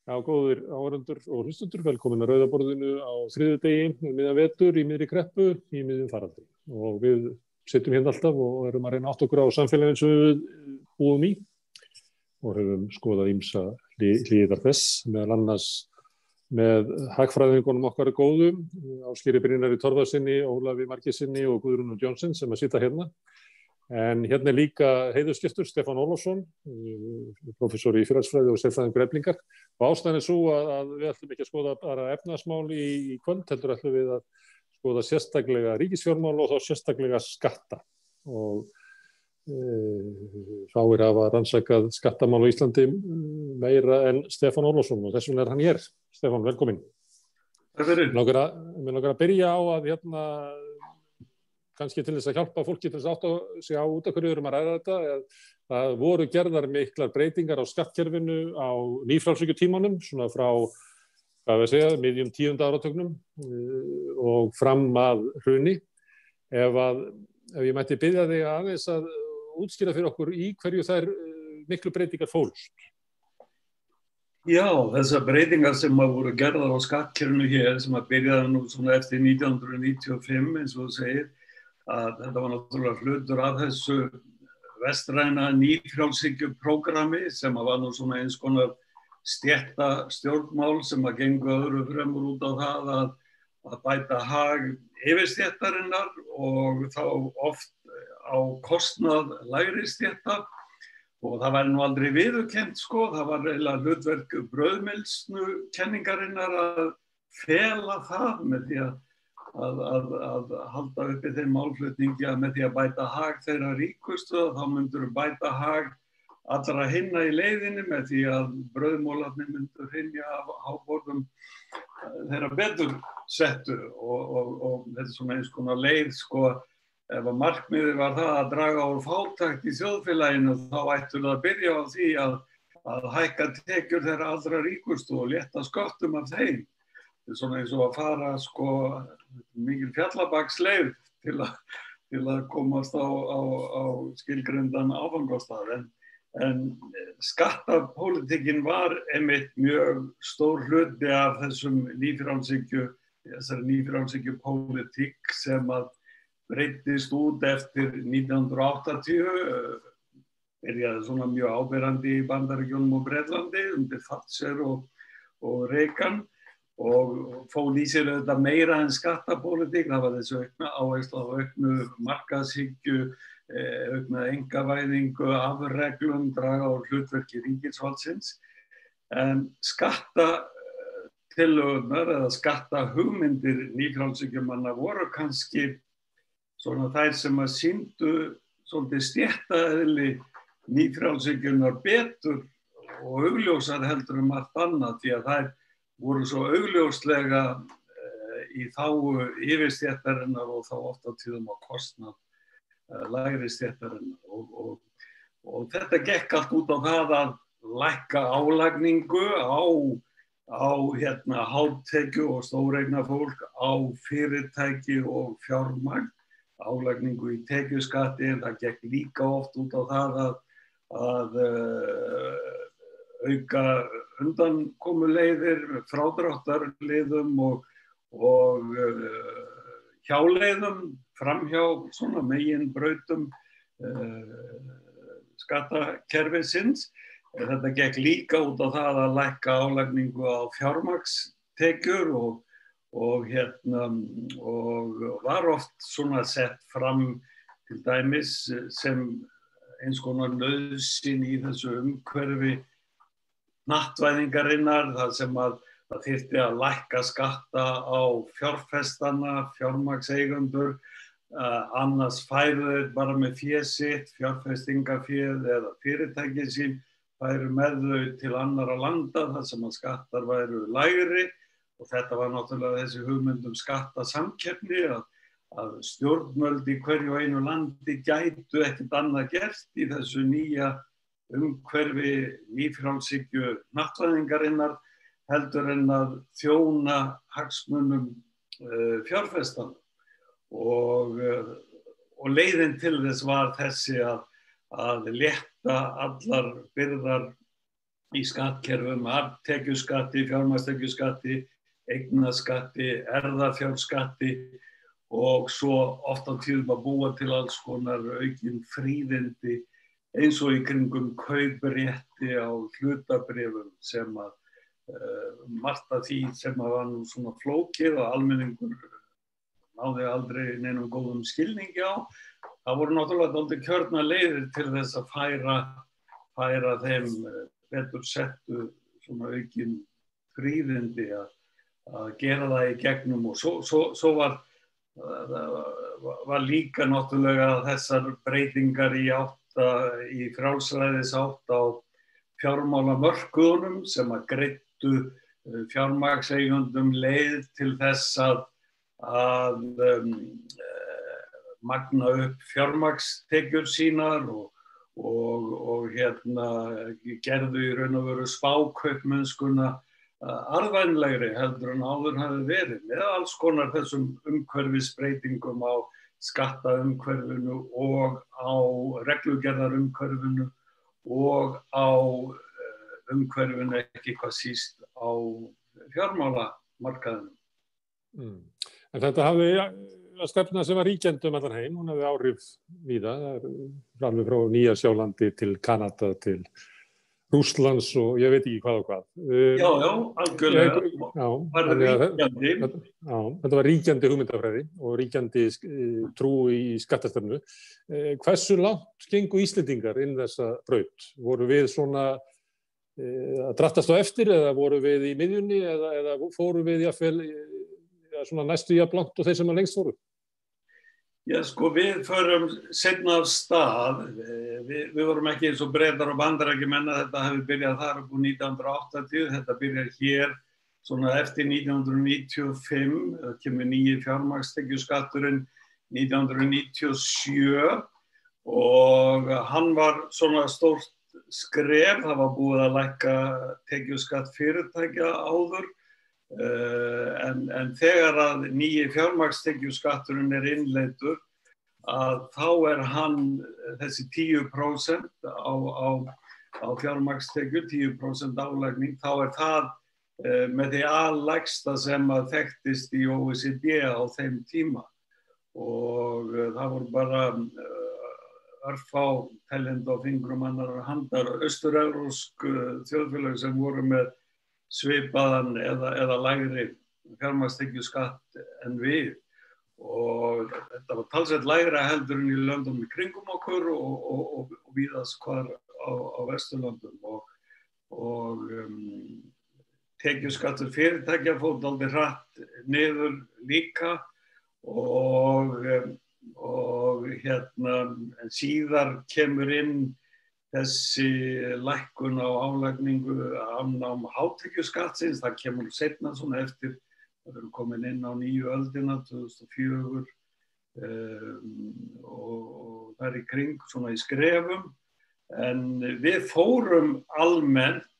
Já, góðir áhorfendur og hlustendur, velkomin að Rauða borðinu á þriðjudegi miðjan vetur í miðri kreppu í miðjum faraldri. Og við sitjum hérna alltaf og erum að reyna átt okkur á samfélaginu sem við búum í og höfum skoðað ýmsa hliðar þess, meðal annars með hagfræðingunum okkar góðum, Ásgeiri Brynjari Torfasyni, Ólafi Margeirssyni og Guðrúnu Johnsen sem að sitja hérna. En hérna líka heiðursgestur Stefán Ólafsson, prófessor í félagsfræði og sérfræðingur Eflingar. Og ástæðan svo að við ætlum ekki að skoða bara efnahagsmál í kvöld, heldur ætlum við að skoða sérstaklega ríkisfjármál og þá sérstaklega skatta. Og fáir hafa rannsakað skattamál á Íslandi meira en Stefán Ólafsson og þess vegna hann hér. Stefán, velkomin. Takk fyrir. Mér langar að byrja á að kannski til þess að hjálpa fólki til þess að átta sig á út af hverju við erum að ræða þetta. Það voru gerðar miklar breytingar á skattkerfinu á nýfrjálshyggjutímanum, svona frá, miðjum 10. áratugnum og fram að hruni. Ef ég mætti biðja þig aðeins að útskýra fyrir okkur í hverju þær miklu breytingar fólust. Já, þessar breytingar sem voru gerðar á skattkerfinu hér, sem byrjaði nú svona eftir 1995, eins og þú segir, að þetta var náttúrulega hlutur af þessu vestræna nýfrjálshyggjuprógrammi sem var nú svona eins konar stéttastjórnmál sem gengu öðru fremur út á það að bæta hag yfirstéttarinnar og þá oft á kostnað lægri stétta og það væri nú aldrei viðurkennt sko, það var eiginlega hlutverk brauðmylsnukenningarinnar að fela það með því að halda uppi þeim málflutningi að með því að bæta hag þeirra ríkustu þá myndur bæta hag allra hinna í leiðinni með því að brauðmólarnir myndur hrynja af háborðum þeirra betur settu og þetta er svona eins konar leið sko ef að markmiðið var það að draga úr fátækt í þjóðfélaginu þá ættu það að byrja á því að hækka tekjur þeirra allra ríkustu og létta sköttum af þeim. Þetta er svona eins og að fara sko mikil fjallabaksleið til að komast á skilgreindan áfangastað en skattapólitíkin var einmitt mjög stór hluti af þessari nýfrjálshyggjupólitík sem að breyttist út eftir 1980 byrjaði svona mjög áberandi í Bandaríkjunum og Bretlandi undir Thatcher og Reagan og fól í sér auðvitað meira en skattapólitík, það var þessu áhersla á auknu markaðshyggju, aukna einkavæðingu, afreglum, draga úr hlutverki ríkisvaldsins. En skattatillögurnar eða skattahugmyndir nýfrjálshyggjumanna voru kannski svona þær sem að sýndu svolítið stéttaeðli nýfrjálshyggjunnar betur og augljósar heldur margt annað því að þær voru svo augljóslega í þágu yfirstéttarinnar og þá oft á tíðum á kostnað lægri stéttarinnar og þetta gekk allt út á það að lækka álagningu á hátekju og stóreignafólk á fyrirtæki og fjármagn, álagningu í tekjuskatti en það gekk líka oft út á það að auka undankomuleiðir, frádráttarleiðum og hjáleiðum framhjá svona meginbrautum skattakerfisins. Þetta gekk líka út á það að lækka álagningu á fjármagnstekjur og var oft svona sett fram til dæmis sem eins konar nauðsyn í þessu umhverfi hnattvæðingarinnar þar sem að það þyrfti að lækka skatta á fjárfestana, fjármagnseigendur, annars færu þeir bara með fé sitt, fjárfestingaféð eða fyrirtæki sín, færu með þau til annarra landa þar sem að skattar væru lægri og þetta var náttúrulega þessi hugmynd skattasamkeppni að stjórnvöld í hverju einu landi gætu ekkert annað gert í þessu nýja umhverfi nýfrjálshyggju hnattvæðingarinnar heldur en að þjóna hagsmunum fjárfestana og leiðin til þess var þessi að létta allar byrðar í skattkerfum, tekjuskatti, fjármagnstekjuskatti, eignaskatti, erfðafjárskatti og svo oft á tíðum að búa til alls konar aukin fríðindi eins og í kringum kauprétti á hlutabréfum sem að margt af því sem að var nú svona flókið og almenningur náði aldrei neinum góðum skilningi á. Það voru náttúrulega dálítið kjörnar leiðir til þess að færa þeim betur settu svona aukin fríðindi að gera það í gegnum og svo var líka náttúrulega þessar breytingar í frjálsræðisátt á fjármálamörkuðunum sem að greiddu fjármagnseigendum leið til þess að magna upp fjármagnstekjur sínar og gerðu í raun og veru spákaupmennskuna arðvænlegri heldur en áður hafi verið með alls konar þessum umhverfisbreytingum á skattaumhverfinu og á reglugerðarumhverfinu og á umhverfinu ekki hvað síst á fjármálamarkaðinu. En þetta hafði stefna sem var ríkjandi allan heim, hún hafði áhrif víða, alveg frá Nýja-Sjálandi til Kanada til Rússlands og ég veit ekki hvað og hvað. Já, algjörlega. Var ríkjandi. Þetta var ríkjandi hugmyndafræði og ríkjandi trú í skattastefnu. Hversu langt gengu Íslendingar inn þessa braut? Voru við svona að drattast á eftir eða voru við í miðjunni eða fóru við jafnvel svona næstu jafn langt og þeir sem að lengst fóru? Já, sko, við förum seinna af stað. Við vorum ekki eins og Bretar og Bandaríkjamenn að þetta hefði byrjað þar upp úr 1980. Þetta byrjar hér svona eftir 1995. Það kemur nýji fjármagnstekjuskatturinn 1997 og hann var svona stórt skref. Það var búið að lækka tekjuskatt fyrirtækja áður. En þegar að nýji fjármagnstekjuskatturinn innleiddur að þá hann þessi 10% á fjármagnstekjur, 10% álagning, þá það með því allægsta sem að þekktist í OECD á þeim tíma og það voru bara örfá teljandi á fingrum annarra handar austur-evrópsk þjóðfélög sem voru með svipaðan eða lægri fjármagnstekjuskatt en við og þetta var talsvert lægra heldur en í löndum í kringum okkur og víðast hvar á Vesturlöndum og tekjuskattur fyrirtækja fór dálítið hratt niður líka og en síðar kemur inn þessi lækkun á álagningu afnám hátekjuskattsins, það kemur seinna svona eftir að við erum komin inn á nýju öldina 2004 og það í kring svona í skrefum en við fórum almennt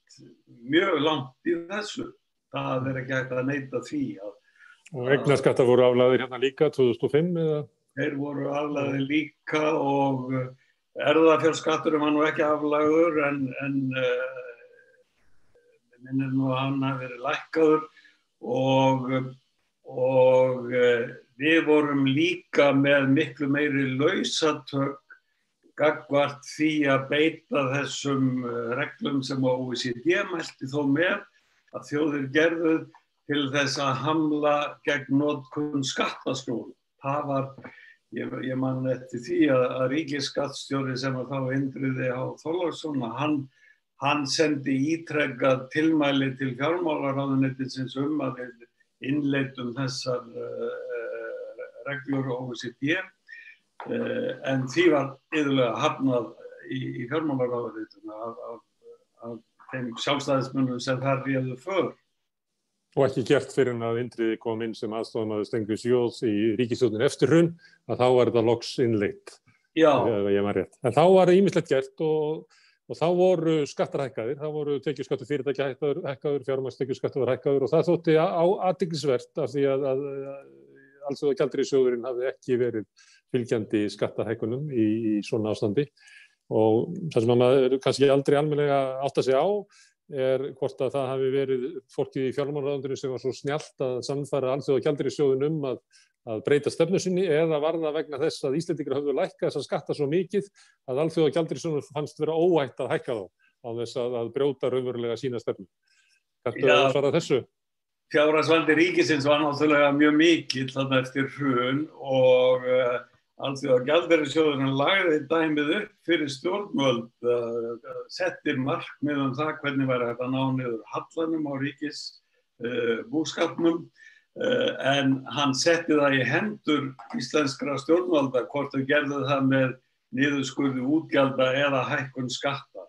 mjög langt í þessu. Það ekki hægt að neita því. Og eignarskattar voru aflagðir hérna líka 2005 eða? Þeir voru aflagðir líka og erfðafjárskatturinn var nú ekki aflagður en minnir nú að hann hafi verið lækkaður og við vorum líka með miklu meiri lausatök gagnvart því að beita þessum reglum sem OECD mælti þó með að þjóðir gerðu til þess að hamla gegn notkun skattaskjól. Það var Ég man eftir því að ríkisskattstjóri sem að þá Indriði H. Þorláksson, hann sendi ítrekað tilmæli til fjármálaráðuneytisins að við innleiddum þessar reglur OECD, en því var iðulega hafnað í fjármálaráðuneytinu af þeim sjálfstæðismönnum sem þar réðu för. Og ekki gert fyrir að Indriði kom inn sem aðstofamaður Steingríms J. í ríkisstjórninni eftir hrun, að þá var þetta loks innleitt. Já. Ég man rétt. En þá var ýmislegt gert og þá voru skattar hækkaðir, þá voru tekjuskattur fyrirtækja hækkaður, fjármagnstekjuskattur var hækkaður og það þótti athyglisvert af því að Alþjóðagjaldeyrissjóðurinn hafði ekki verið fylgjandi skattahækkunum í svona ástandi og það sem maður kannski aldrei almennilega átta sig á hvort að það hafi verið fólkið í fjármálaráðuneytinu sem var svo snjallt að sannfæra Alþjóðagjaldeyrissjóðinn að breyta stefnu sinni, eða var það vegna þess að Íslendingar höfðu lækkað þessa skatta svo mikið að Alþjóðagjaldeyrissjóðnum fannst vera óhætt að hækka þá á þess að brjóta raunverulega sína stefnu. Kanntu að svara þessu? Fjárhagsvandi ríkisins var náttúrulega mjög mikill þarna eftir hrun og Alþjóðagjaldeyrissjóðurinn lagði dæmið upp fyrir stjórnvöld, setti markmið það hvernig væri hægt að ná niður hallanum á ríkisbúskapnum, en hann setti það í hendur íslenskra stjórnvalda hvort þau gerðu það með niðurskurði útgjalda eða hækkun skatta.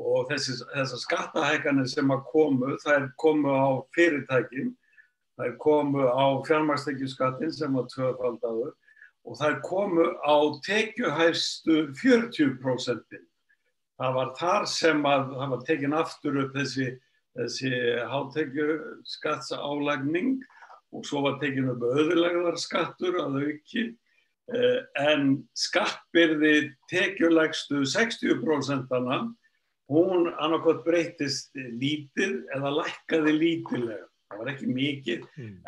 Og þessar skattahækkanir sem þær komu á fyrirtækin, þær komu á fjármagnstekjuskattinn sem var tvöfaldaður, og þær komu á tekjuhæstu 40%. Það var þar sem það var tekin aftur upp þessi hátekjuskattsálagning og svo var tekin upp auðlegðarskattur að auki, en skattbyrði tekjulægstu 60%-ana, hún annaðhvort breyttist lítið eða lækkaði lítillega. Það var ekki mikið,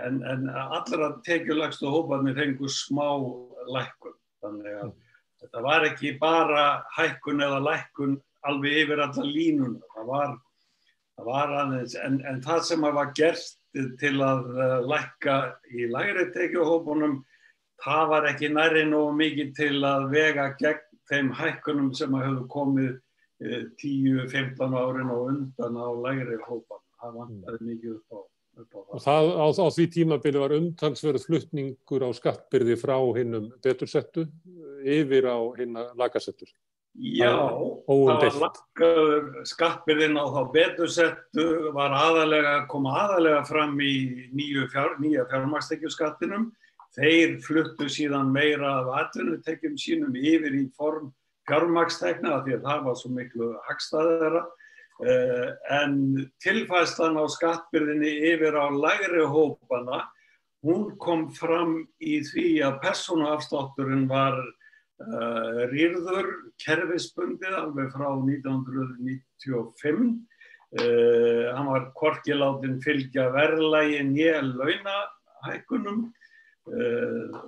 en allra tekjulægstu hóparnir fengu smá lækkun. Þannig að þetta var ekki bara hækkun eða lækkun alveg yfir alla línuna. Það var aðeins, en það sem var gert til að lækka í lægri tekjuhópunum, það var ekki nærri nógu mikið til að vega gegn þeim hækkunum sem höfðu komið 10-15 árin og undan á lægri hópunum. Það vantaði mikið upp á. Og á því tímabili var umtalsverður flutningur á skattbyrði frá hinum betursettu yfir á hina lagasettur. Já, það var lagður skattbyrðin á þá betursettu kom aðalega fram í nýja fjármagnstekjuskattinum. Þeir fluttu síðan meira af atvinnutekjum sínum yfir í form fjármagnstekna því að það var svo miklu hagstæðara. En tilfærslan á skattbyrðinni yfir á lægri hópana, hún kom fram í því að persónuafslátturinn var rýrður kerfisbundið alveg frá 1995. Hann var hvorki látinn fylgja verðlagi né launahækkunum.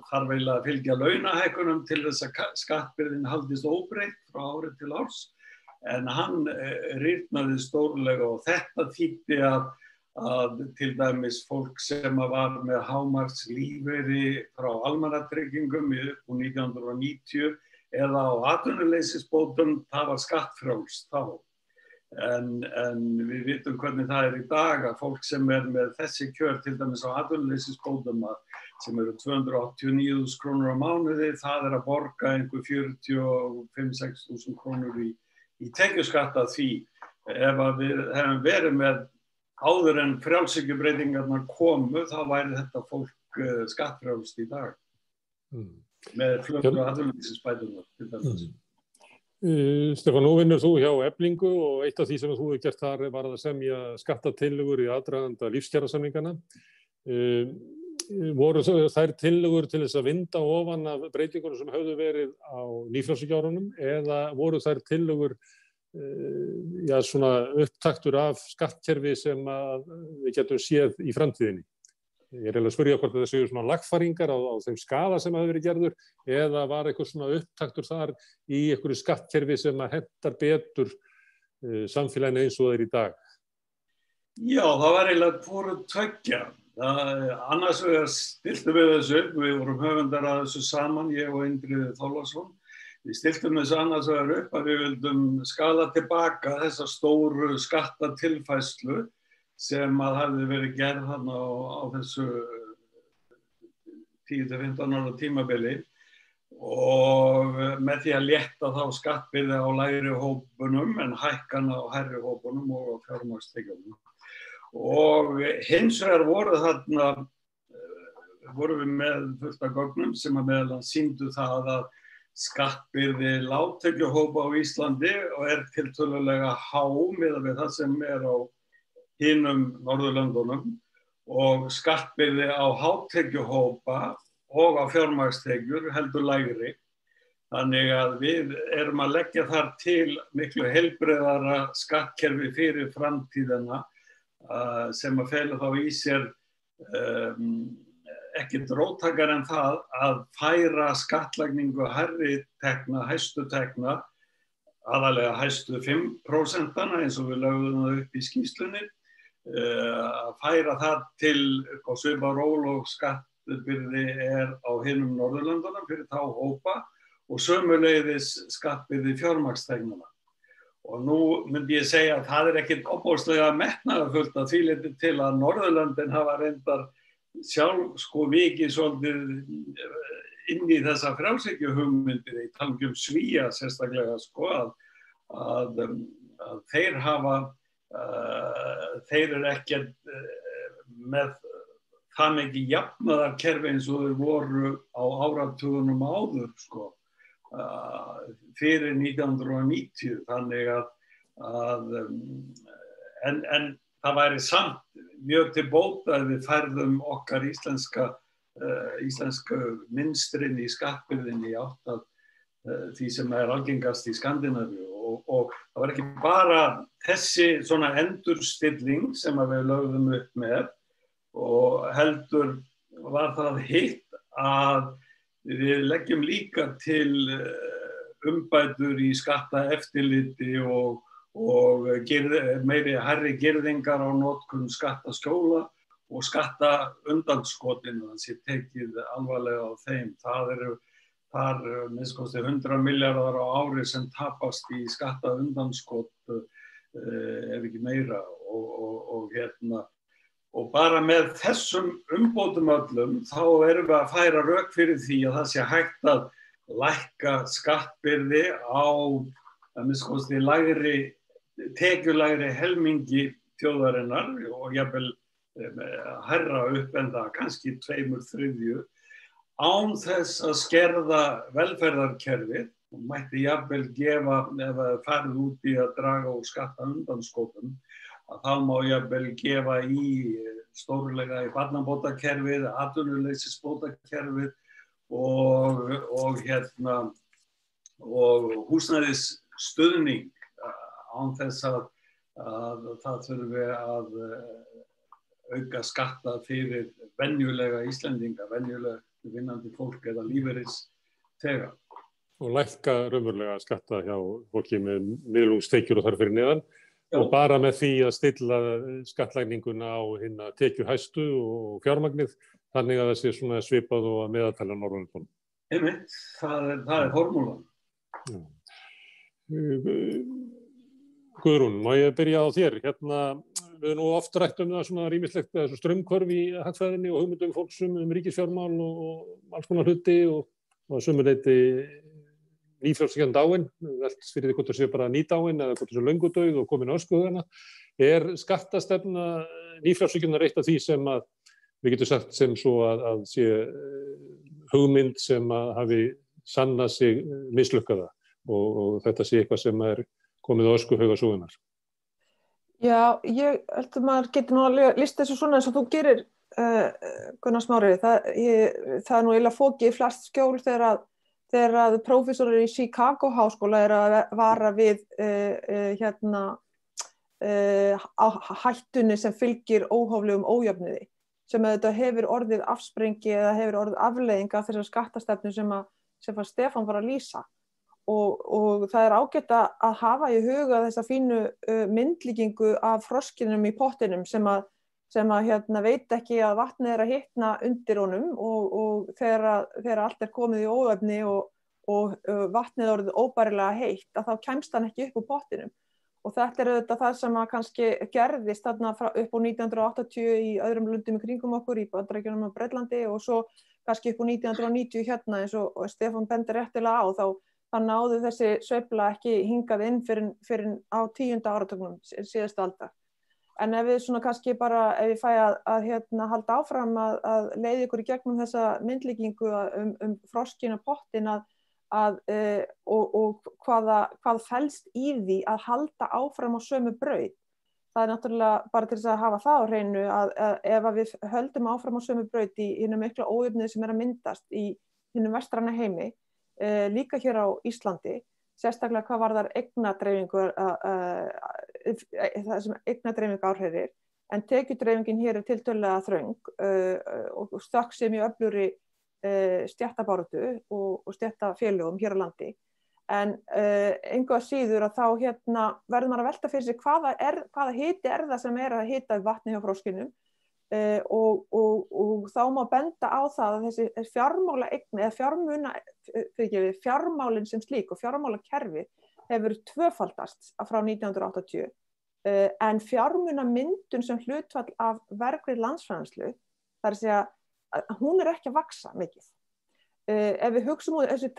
Þarf eiginlega að fylgja launahækkunum til þess að skattbyrðin haldist óbreytt frá ári til árs. En hann rýrnaði stórlega og þetta þýddi að til dæmis fólk sem var með hámarkslífeyri frá almannatryggingum upp úr 1990 eða á atvinnuleysisbótum, það var skattfrjálst þá. En við vitum hvernig það í dag að fólk sem með þessi kjör til dæmis á atvinnuleysisbótum sem eru 289.000 krónur á mánuði, það að borga einhver 45-6.000 krónur í tekjuskatta því ef við hefum verið með áður en frjálshyggjubreytingarnar komu, þá væri þetta fólk skattfrjálst í dag með flöggu atvinnuleysisbæturnar til dæmis. Stefán, nú vinnur þú hjá Eflingu og eitt af því sem þú hefur gert þar var að semja skattatillögur í aðdraganda lífskjarasamningana. Voru þær tillögur til þess að vinda ofan af breytingunum sem höfðu verið á nýfrjálshyggjuárunum eða voru þær tillögur svona upptaktur af skattkerfi sem við getum séð í framtíðinni? Ég er eiginlega að spyrja hvort það séu svona lagfæringar á þeim skaða sem hafi verið gerður eða var eitthvað svona upptaktur þar í einhverju skattkerfi sem hentar betur samfélaginu eins og það í dag? Já, það var eiginlega hvoru tveggja. Annars vegar stiltum við þessu upp, við vorum höfundar að þessu saman, ég og Indriði Þorláksson. Við stiltum þessu annars vegar upp að við vildum skala tilbaka þessa stóru skattatilfærslu sem hafði verið gerð þarna á þessu 10-15 ára tímabili og með því að létta þá skattbyrði á lægri hópunum en hækkana á hærri hópunum og á fjármagnstekjunum. Og hins vegar voru við með fullt af gögnum sem meðal annars sýndu það að skattbyrði lágtekjuhópa á Íslandi og tiltölulega há miðað við það sem á hinum Norðurlöndunum og skattbyrði á hátekjuhópa og á fjármagnstekjur heldur lægri. Þannig að við erum að leggja þar til miklu heilbrigðara skattkerfi fyrir framtíðina sem að fela þá í sér ekkert róttækara en það að færa skattlagningu hærri tekna, hæstu tekna, aðalega hæstu 5% eins og við lögðum það upp í skýrslunni, að færa það til upp á svipað ról og skattbyrði á hinum Norðurlöndunum fyrir þá hópa og sömuleiðis skattbyrði fjármagnsteknanna. Og nú myndi ég segja að það ekkert ofboðslega metnaðarfullt að því leyti til að Norðurlöndin hafa reyndar sjálf vikið svolítið inn í þessa frjálshyggjuhugmyndir, ég tala um Svía sérstaklega að þeir hafa þeir eru ekkert með það mikið jafnaðarkerfi eins og þeir voru á áratugunum áður fyrir 1990, þannig en það væri samt mjög til bóta ef við færðum okkar íslenska mynstrin í skattbyrðinni í átt að því sem algengast í Skandinavíu og það var ekki bara þessi svona endurstilling sem við lögðum upp með og heldur var það hitt að við leggjum líka til umbætur í skattaeftirliti og hærri girðingar á notkun skattaskjóla og skattaundanskotin, það sé tekið alvarlega á þeim. Það eru þar minnst 100 milljarðar á ári sem tapast í skattaundanskot ef ekki meira og bara með þessum umbótum öllum þá erum við að færa rök fyrir því að það sé hægt að lækka skattbyrði á tekjulægri helmingi þjóðarinnar og jafnvel hærra upp en það kannski 2/3 án þess að skerða velferðarkerfið og mætti jafnvel gefa ef það farið út í að draga úr skattaundanskotum að þá má jafnvel gefa í stórlega í barnabótakerfið, atvinnuleysisbótakerfið og húsnæðisstuðning án þess að það þurfi að auka skatta fyrir venjulega Íslendinga, venjulega vinnandi fólk eða lífeyrisþega. Og lækka raunverulega skatta hjá fólki með miðlungstekjur og þar fyrir neðan. Og bara með því að stilla skattlagninguna á hinna tekjuhæstu og fjármagnið, þannig að það sé svona svipað og að meðaltala Norðurlöndunum. Einmitt, það er formúlan. Guðrún, má ég byrja á þér? Við erum nú oft rætt það svona rýmislegt straumhvörf í hagfræðinni og hugmyndum fólks ríkisfjármál og alls konar hluti og að sumu leyti nýfrjálshyggjan dáin, velts fyrir því hvort það sé bara nýdáin eða hvort það sé löngu dauð og komin á öskuhugana. Skattastefna nýfrjálshyggjunar eitt af því sem að við getum sagt sem svo að sé hugmynd sem að hafi sannað sig mislukkaða og þetta sé eitthvað sem komið á öskuhaugasögunar? Já, ég held að maður getur nú að lista þessu svona eins og þú gerir, Gunnar Smári. Það er nú eiginlega fokið í flest skjól þegar prófessorar í Chicago háskóla að vara við á hættunni sem fylgir óhóflegum ójöfnuði, sem þetta hefur orðið afsprengi eða hefur orðið afleiðing af þessar skattastefnu sem Stefán var að lýsa. Og það er ágætt að hafa í huga þessa fínu myndlíkingu af froskinum í pottinum sem veit ekki að vatnið að hitna undir honum og þegar allt komið í óefni og vatnið orðið óbærilega heitt, að þá kemst hann ekki upp úr pottinum. Og þetta auðvitað það sem kannski gerðist þarna upp á 1980 í öðrum löndum í kringum okkur, í Bandaríkjunum og Bretlandi og svo kannski upp á 1990 eins og Stefán bendir réttilega á, þá náðu þessi sveifla ekki hingað inn fyrir á 10. áratugnum síðustu aldar. En ef við svona kannski bara, ef ég fæ að halda áfram að leiða ykkur í gegnum þessa myndlíkingu froskinn og pottin og hvað felst í því að halda áfram á sömu braut. Það náttúrulega bara til þess að hafa það á hreinu að ef við höldum áfram á sömu braut í hinum mikla ójöfnuði sem að myndast í hinum vestræna heimi, líka hér á Íslandi, sérstaklega hvað varðar eignadreifingu, það sem eignadreifingu áhrifir, en tekjudreifingin hér tiltölulega þröng og stökk sem í öflugri stéttabaráttu og stéttafélögum hér á landi. En engu að síður að þá verður maður að velta fyrir sig hvaða hiti það sem að hita vatni hjá froskinum og þá má benda á það að þessi fjármálaeign eða fjármálin sem slík og fjármálakerfi hefur tvöfaldast frá 1980 en fjármunamyndun sem hlutfall af vergri landsframleiðslu, það er að segja að hún er ekki að vaxa mikið. Ef við hugsum úr þessi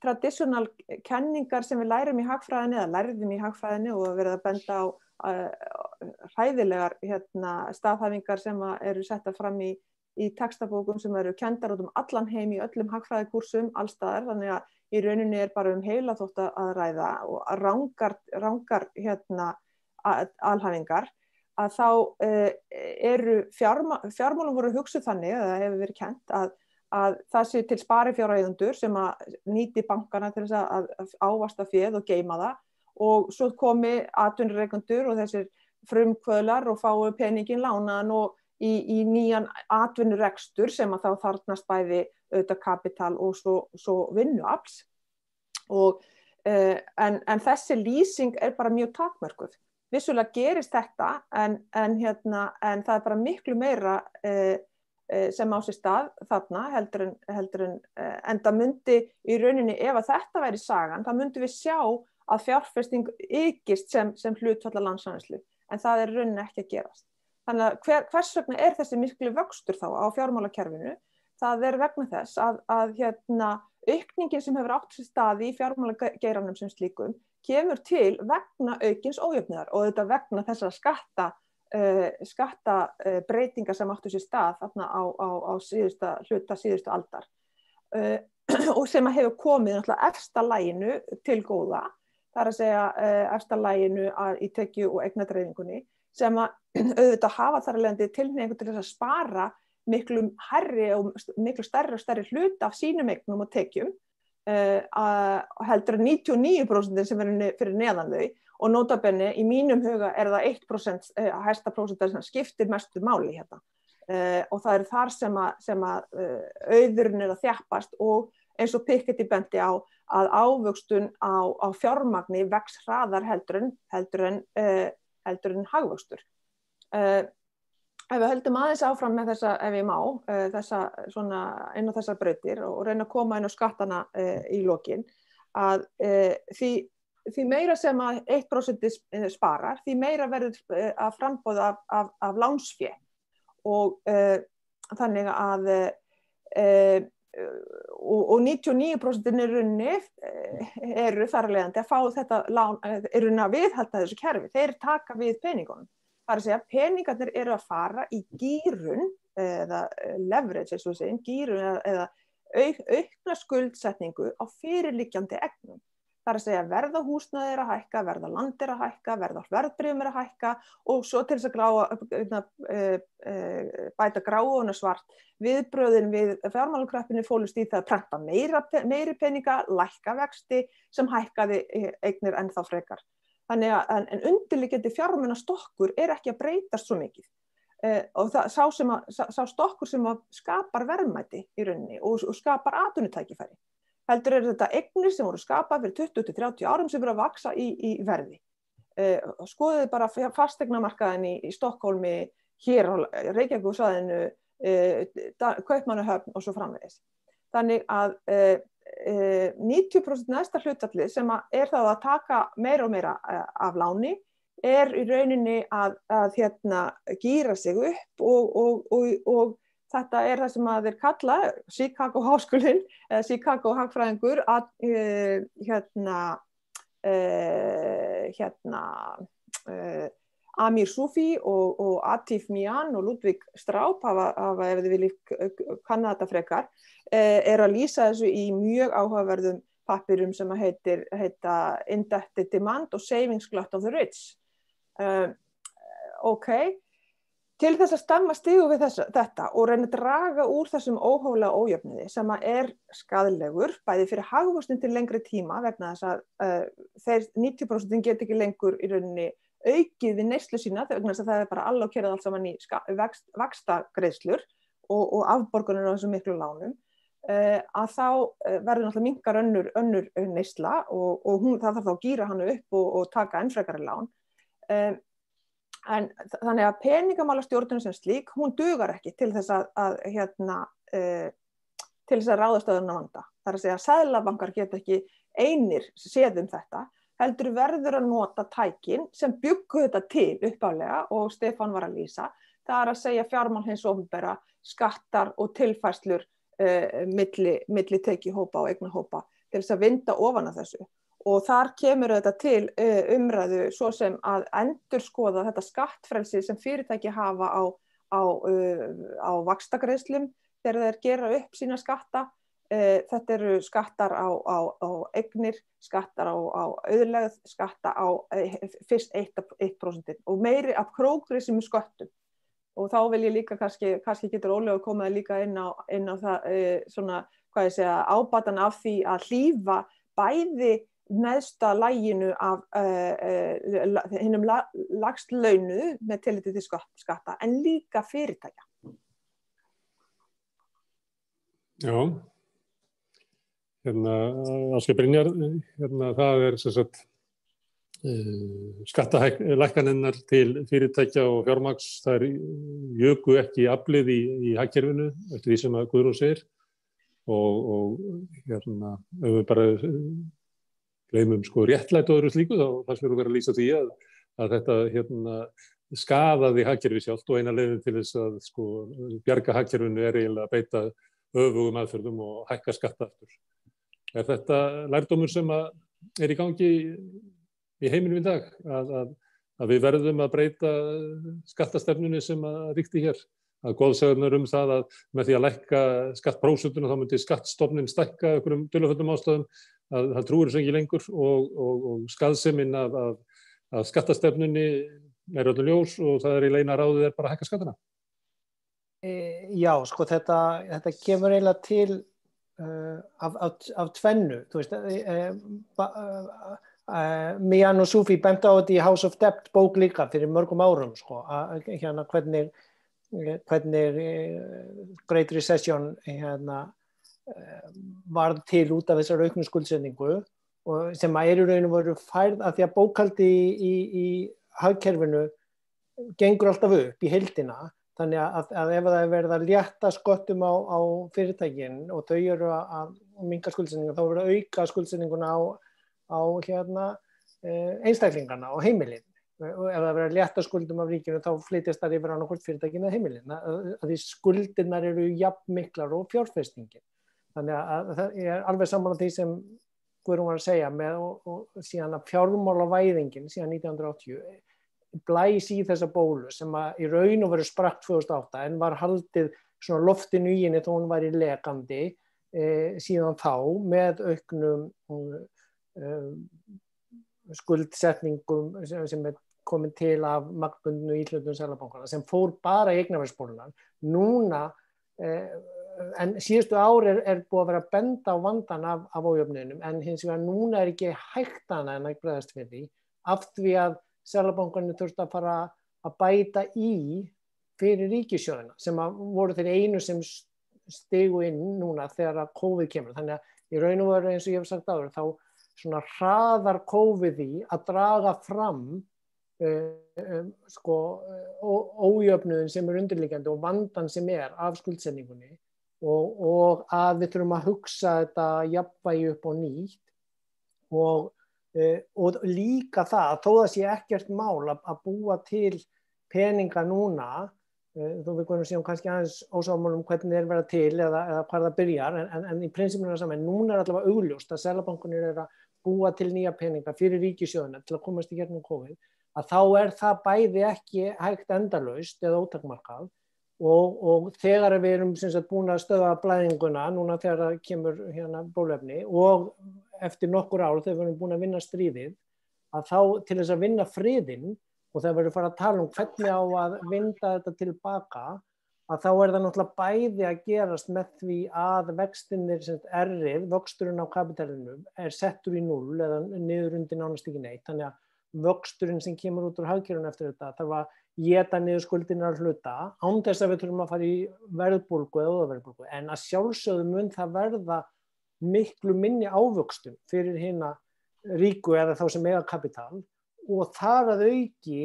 traditional kenningar sem við lærum í hagfræðinni eða lærðum í hagfræðinni og verið að benda á hræðilegar staðhæfingar sem eru settar fram í textabókum sem eru kenndar út allan heim í öllum hagfræðikúrsum allstaðar, þannig að í rauninni er bara heilaþótt að ræða og rangar alhæfingar, að þá eru fjármálum voru hugsuð þannig, eða það hefur verið kennt, að það sé til sparifjáreigendur sem að nýti bankana til þess að ávaxta féð og geyma það og svo komi atvinnureigendur og þessir frumkvöðlar og fái peningin lánaðan og í nýjan atvinnurekstur sem að þá þarfnast bæði auðvitað kapital og svo vinnuafls. En þessi lýsing er bara mjög takmörkuð. Vissulega gerist þetta en það er bara miklu meira sem á sér stað þarna heldur en það myndi í rauninni, ef að þetta væri sagan, það myndi við sjá að fjárfesting ykist sem hlutfall af landsframleiðslu, en það er í rauninni ekki að gerast. Þannig að hvers vegna er þessi miklu vöxtur þá á fjármálakerfinu? Það er vegna þess að aukningin sem hefur átt sér stað í fjármálageiranum sem slíkum kemur til vegna aukins ójöfnuðar og þetta vegna þessara skattabreytingar sem áttu sér stað þarna á síðustu aldar og sem hefur komið náttúrulega efsta laginu til góða, það er að segja efsta laginu í tekju- og eignadreifingunni, sem að auðvitað hafa þar að leiðandi tilhneigingu til þess að spara miklu hærri og miklu stærri hluta af sínum eignum og tekjum heldur en 99% sem fyrir neðan þau og notabenni í mínum huga er það 1% hæsta prósentar sem skiptir mestu máli hérna. Og það eru þar sem að auðurinn er að þjappast og eins og Piketty benti á að ávöxtun á fjármagni vex hraðar heldur en hagvöxtur. Ef við höldum aðeins áfram með þessa, ef ég má, inn á þessar brautir og reyna að koma inn á skattana í lokin, að því meira sem að 1% sparar, því meira verður að framboða af lánsfé og þannig að og 99% í rauninni eru þar að leiðandi að fá þetta lán, eru að viðhalda þessu kerfi, þeir taka við peningunum. Það er að segja, peningarnir eru að fara í gírun eða leverage, eins og við segjum, gírun eða aukna skuldsetningu á fyrirliggjandi eignum. Það er að segja, verð á húsnæði er að hækka, verð á land er að hækka, verð á verðbréfum er að hækka og svo til þess að bæta gráu og svart. Viðbrögðin við fjármálakreppunni fólust í það að prenta meiri peninga, lækka vexti sem hækkaði eignir ennþá frekar. Þannig að en undirliggjandi fjármunastokkur er ekki að breytast svo mikið. Og sá stokkur sem skapar verðmæti í rauninni og skapar atvinnutækifæri. Heldur þetta eignir sem voru skapað fyrir 20-30 árum sem eru að vaksa í verði. Skoðið bara fasteignamarkaðin í Stokkhólmi, hér á Reykjavíkursvæðinu, Kaupmannahöfn og svo framvegis. Þannig að 90% næsta hlutfallið sem er þá að taka meira og meira af láni er í rauninni að gíra sig upp og þetta er það sem að þeir kalla Chicago háskólinn eða Chicago hagfræðingur Amir Sufi og Atif Mian og Ludwig Straub hafa ef þið viljið kanna þetta frekar, að lýsa þessu í mjög áhugaverðum pappirum sem heita Indebted Demand og Savings Glut of the Rich. til þess að stemma stigu við þetta og reyna að draga úr þessum óhóflega ójöfnuði sem er skaðlegur, bæði fyrir hagvöxtinn til lengri tíma vegna þess að þeir 90% get ekki lengur í rauninni aukið við neyslu sína vegna þess að það bara allokkerað allt saman í vaxtagreiðslur og afborganir á þessum miklu lánum. Að þá verður náttúrulega minnkar önnur neysla og það þarf þá að gíra hana upp og taka enn frekari lán. En þannig að peningamálastjórnin sem slík, hún dugar ekki til þess til þess að ráðast að vanda. Það er að segja að seðlabankar geta ekki einir séð þetta, heldur verður að nota tækin sem bjuggu þetta til uppálega og Stefán var að lýsa. Það er að segja fjármál hins opinbera, skattar og tilfærslur milli tekjuhópa og eignahópa til þess að vinda ofan af þessu. Og þar kemur þetta til umræðu svo sem að endurskoða þetta skattfrelsi sem fyrirtæki hafa á vaxtagreiðslum þegar þeir gera upp sína skatta. Þetta eru skattar á eignir, skattar á auðlegð, skatta á fyrst 1% og meiri af krókrísum sköttum. Og þá vil ég líka kannski getur Ólafur komið líka inn á það svona, hvað ég segja, ábatan af því að hlífa bæði neðsta laginu af hinum lagst launuðu með tilliti til skatta en líka fyrirtækja. Já. Ásgeir Brynjar, það sem sagt skattalækkanirnar til fyrirtækja og fjármagns, þær juku ekki aflið í hagkerfinu eftir því sem að Guðrún segir og ef við bara gleymum réttlæti og öðru slíku þá fannst mér að vera að lýsa því að þetta skaðaði hagkerfi sjálft og eina leiðin til þess að bjarga hagkerfinu eiginlega að beita öfugum aðferðum og hækka skatta aftur. Er þetta lærdómur sem að í gangi í heiminum í dag, að við verðum að breyta skattastefnunni sem að ríkti hér, að goðsögurnar það að með því að lækka skattprósentuna þá myndi skattstofninn stækka einhverjum dularfullum ástæðum, að það trúir þessu ekki lengur og skaðsemin af skattastefnunni öllum ljós og það í leina ráðið bara að hækka skattana. Já, þetta kemur eiginlega til af tvennu, þú veist, Mian og Sufi bent á þetta í House of Debt bók líka fyrir mörgum árum hvernig Great Recession varð til út af þessar auknu skuldsetningu sem í raun og veru færð af því að bókhaldi í hagkerfinu gengur alltaf upp í heildina. Þannig að ef það er verið að létta sköttum á fyrirtækin og þau eru að minnka skuldsetningu, þá verður að auka skuldsetninguna á einstaklingarna og heimilin. Og ef það verður að létta skuldum af ríkinu þá flytjast það yfir á annað hvort fyrirtækinu eða heimilin. Að því skuldirnar eru jafn miklar og fjárfestingin. Þannig að ég er alveg sammála því sem Guðrún var að segja með og síðan að fjármálavæðingin síðan 1980 blæs í þessa bólu sem að í raun og veru sprakk 2008 en var haldið svona loftinu í henni þó hún væri lekandi síðan þá með auknum skuldsetningum sem komin til af magnbundnu íhlutun seðlabankana sem fór bara í eignaverðsbólurnar. Núna, en síðustu ár er búið að vera að benda á vandan af ójöfnuðinum en hins vegar núna ekki hægt annað en að bregðast við því af því að seðlabankarnir þurftu að fara að bæta í fyrir ríkissjóðina sem voru þeir einu sem stigu inn núna þegar að COVID kemur. Þannig að í raun og veru eins og ég hef sagt áður þá svona hraðar COVID í að draga fram ójöfnuðin sem undirliggjandi og vandan sem af skuldsetningunni og að við þurfum að hugsa þetta jafnvægi upp á nýtt og líka það þó það sé ekkert mál að búa til peninga núna þó við konum séum kannski aðeins ósammála hvernig þeir verða til eða hvar það byrjar en í prinsipinu saman núna allavega augljóst að seðlabankarnir að búa til nýja peninga fyrir ríkissjóðina til að komast í gegnum COVID að þá það bæði ekki hægt endalaust eða ótakmarkað og þegar við erum búin að stöðva blæðinguna núna þegar það kemur bóluefni og eftir nokkur ár þegar við erum búin að vinna stríðið að þá til þess að vinna friðinn og þegar við erum farið að tala hvernig á að vinda þetta tilbaka, að þá það náttúrulega bæði að gerast með því að vextinir R-ið, vöxturinn á kapitalinu, settur í 0 eða niður undir nánast ekki neitt, þannig að vöxturinn sem kemur út úr hagkerfinu eftir þetta þarf að éta niður skuldina að hluta, án þess að við þurfum að fara í verðbólgu eða óðaverðbólgu, en að sjálfsögðu mun það verða miklu minni ávöxtun fyrir hina ríku eða þá sem eiga kapital, og þar að auki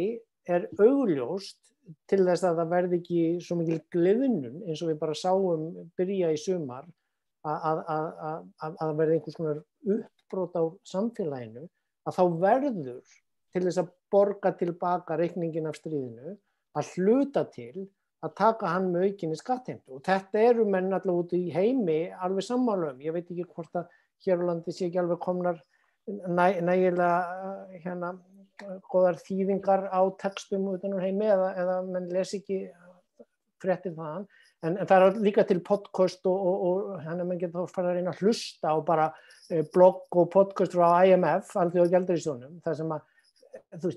augljóst til þess að það verði ekki svo mikil gliðnun eins og við bara sáum byrja í sumar að verði einhvers konar uppbrot á samfélaginu, að þá verður til þess að borga tilbaka reikningin af stríðinu að hluta til að taka hann með aukinni skattheimtu, og þetta eru menn allavega út í heimi alveg sammála ég veit ekki hvort að hér á landi sé ekki alveg komnar nægilega góðar þýðingar á textum utan úr heimi eða menn les ekki fréttir þaðan, en það líka til podcast og hann menn geta þá fara að reyna að hlusta á bara blogg og podcast frá IMF, Alþjóðagjaldeyrissjóðnum, þar sem að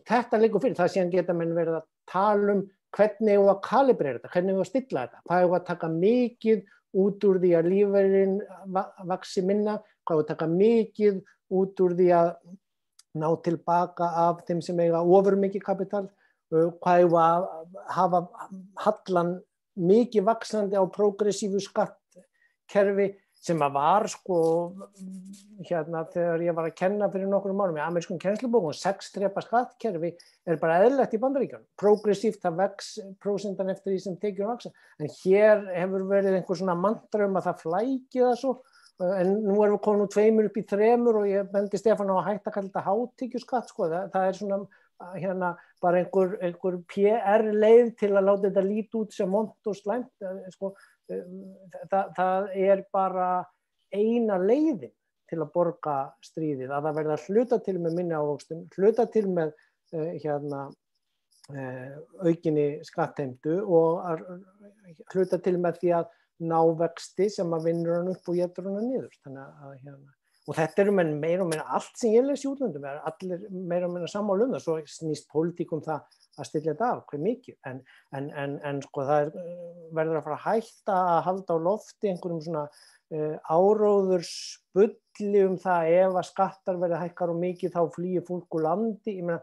þetta liggur fyrir, það síðan geta menn verið að tala hvernig að kalibrera þetta, hvernig að stilla þetta, hvað að taka mikið út úr því að lífeyririnn vaxi minna, hvað að taka mikið út úr því að ná tilbaka af þeim sem eiga ofur mikið kapital, hvað að hafa hallan mikið vaxandi á progressífu skattkerfi sem að var þegar ég var að kenna fyrir nokkrum árum í amerískum kennslubókum, 6 þrepa skattkerfi bara eðlilegt í Bandaríkjunum. Progressíft, það vex prósentan eftir því sem tekjur vaxa. En hér hefur verið einhver svona mantra að það flæki það svo, en nú erum við komin úr 2 upp í 3 og ég bendi Stefán á að hætta að kalla þetta hátekjuskatt, það svona bara einhver PR leið til að láta þetta líta út sem vont og slæmt, það bara eina leiðin til að borga stríðið, að það verða hluta til með minni ávöxtun, hluta til með aukinni skattheimtu og hluta til með því að ná vexti sem að vinnur hann upp og étur hann niður. Og þetta eru menn meira og meira allt sem ég les í útlöndum, allir meira og meira sammála það, svo snýst pólitík það að stilla þetta af, hver mikið, en það verður að fara að hætta að halda á lofti einhverjum svona áróðursbulli það ef að skattar verði hækkar og mikið þá flýir fólk úr landi, ég meina,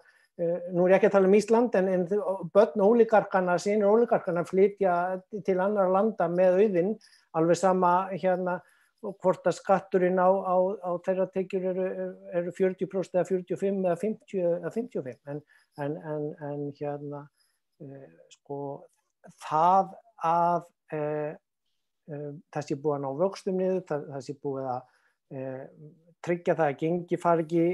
nú ég ekki að tala Ísland, en börn ólígarkana, synir ólígarkana flytja til annarra landa með auðinn, alveg sama hvort að skatturinn á þeirra tekjur eru 40% eða 45 eða 50 eða 55, en það að það sé búið að ná vöxtum niður, það sé búið að tryggja það að gengi fari ekki,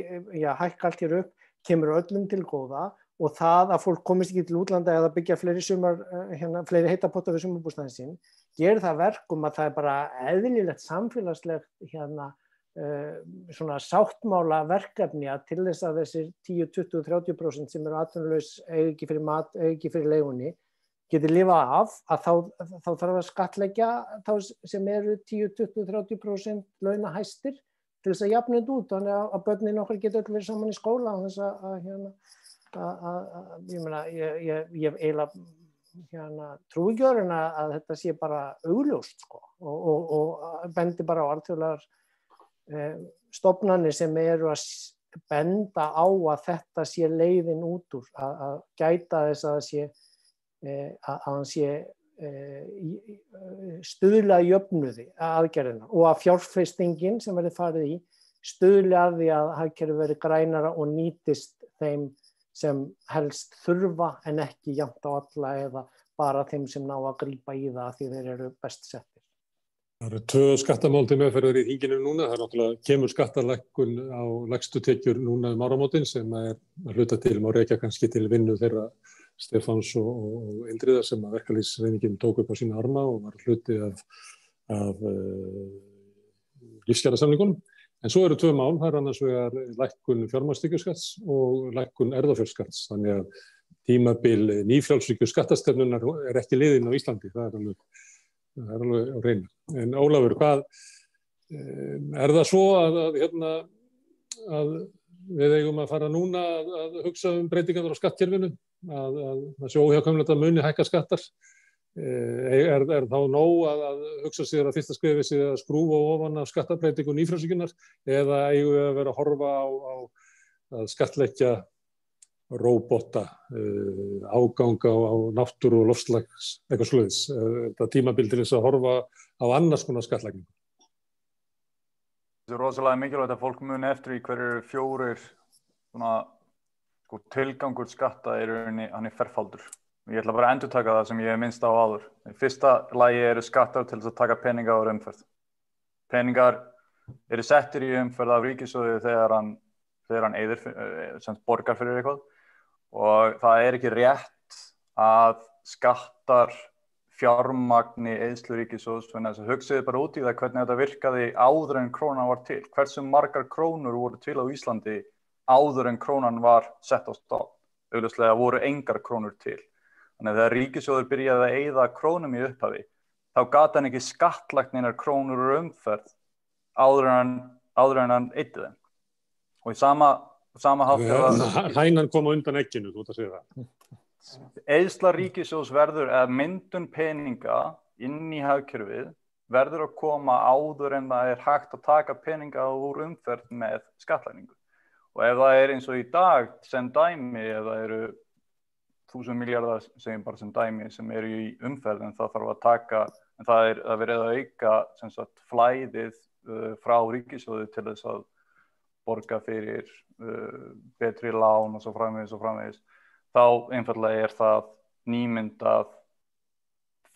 hækka allt hér upp, kemur öllum til góða, og það að fólk komist ekki til útlanda eða byggja fleiri heitapotta við sumarbústaðinn sín, gerir það verkum að það bara eðlilegt samfélagslegt svona sáttmála verkefni að til þess að þessir 10, 20, 30% sem eru atvinnulaus, eiga ekki fyrir mat, eiga ekki fyrir leigunni, geti lifað af, að þá þarf að skattleggja þá sem eru 10, 20, 30% launahæstir til þess að jafna þetta út, þannig að börnin okkar geta öll verið saman í skóla og þess ég meina, ég eiginlega trúi ekki öðru en að þetta sé bara augljóst og bendi bara á alþjóðlegar stofnanir sem eru að benda á að þetta sé leiðin út úr, að gæta þess að hann sé stuðla að jöfnuði aðgerðina og að fjárfestingin sem verði farið í stuðli að því að hagkerfið verði grænara og nýtist þeim sem helst þurfa en ekki jafnt á alla eða bara þeim sem ná að grípa í það því þeir eru best settir. Það eru 2 skattamál til meðferðar í þinginu núna. Það náttúrulega kemur skattalækkun á lægstu tekjur núna áramótin sem að hluta til má rekja kannski til vinnu þeirra Stefáns og Indriðar sem að verkalýðshreyfingin tók upp á sína arma og var hluti af lífskjarasamningunum. En svo eru 2 mál, það annars vegar lækkun fjármagnstekjuskatts og lækkun erfðafjárskatts. Þannig að tímabil nýfrjálshyggju skattastefnunnar ekki liðin á Íslandi, það er alveg á hreinu. En Ólafur, það svo að við eigum að fara núna að hugsa breytingar á skattkerfinu að það sé óhjákvæmilegt að muni hækka skattar. Þá nóg að hugsa sér að fyrsta skrefi sé að skrúfa ofan af skattabreitingu nýfrjálshyggjunnar eða eigum við að vera að horfa á að skattleggja róbota, ágang á náttúru og loftslags, eitthvað svoleiðis. Þetta tímabil til þess að horfa á annars konar skattlagningu. Það rosalega mikilvægt að fólk muni eftir í hverju 4 tilgangur skatta hann ferfaldur. Ég ætla bara að endurtaka það sem ég hef minnst á áður. Í fyrsta lagi eru skattar til þess að taka peninga úr umferð. Peningar eru settir í umferð af ríkissjóði þegar hann eyðir, sem borgar fyrir eitthvað. Og það er ekki rétt að skattar fjármagni eyðslu ríkissjóðs, þannig að hugsiði bara út í það hvernig þetta virkaði áður en krónan var til. Hversu margar krónur voru til á Íslandi áður en krónan var sett á stofn. Augljóslega voru engar krónur til. Þannig að þegar ríkissjóður byrjaði að eyða krónum í upphafi, þá gat hann ekki skattlagt neinar krónur úr umferð áður en hann eyddi þeim. Og í sama hátt Hænan kom á undan egginu, þú ert að segja það. Eyðsla ríkissjóðs verður, eða myndun peninga inn í hagkerfið verður að koma áður en það er hægt að taka peninga úr umferð með skattlagningu. Og ef það eins og í dag sem dæmi, ef það eru 1000 milljarðar segjum bara sem dæmi sem eru í umferðin, það þarf að taka, en það er að verið að auka sem sagt flæðið frá ríkissjóði til þess að borga fyrir betri lán og svo framvegis. Þá einfaldlega það nýmyndað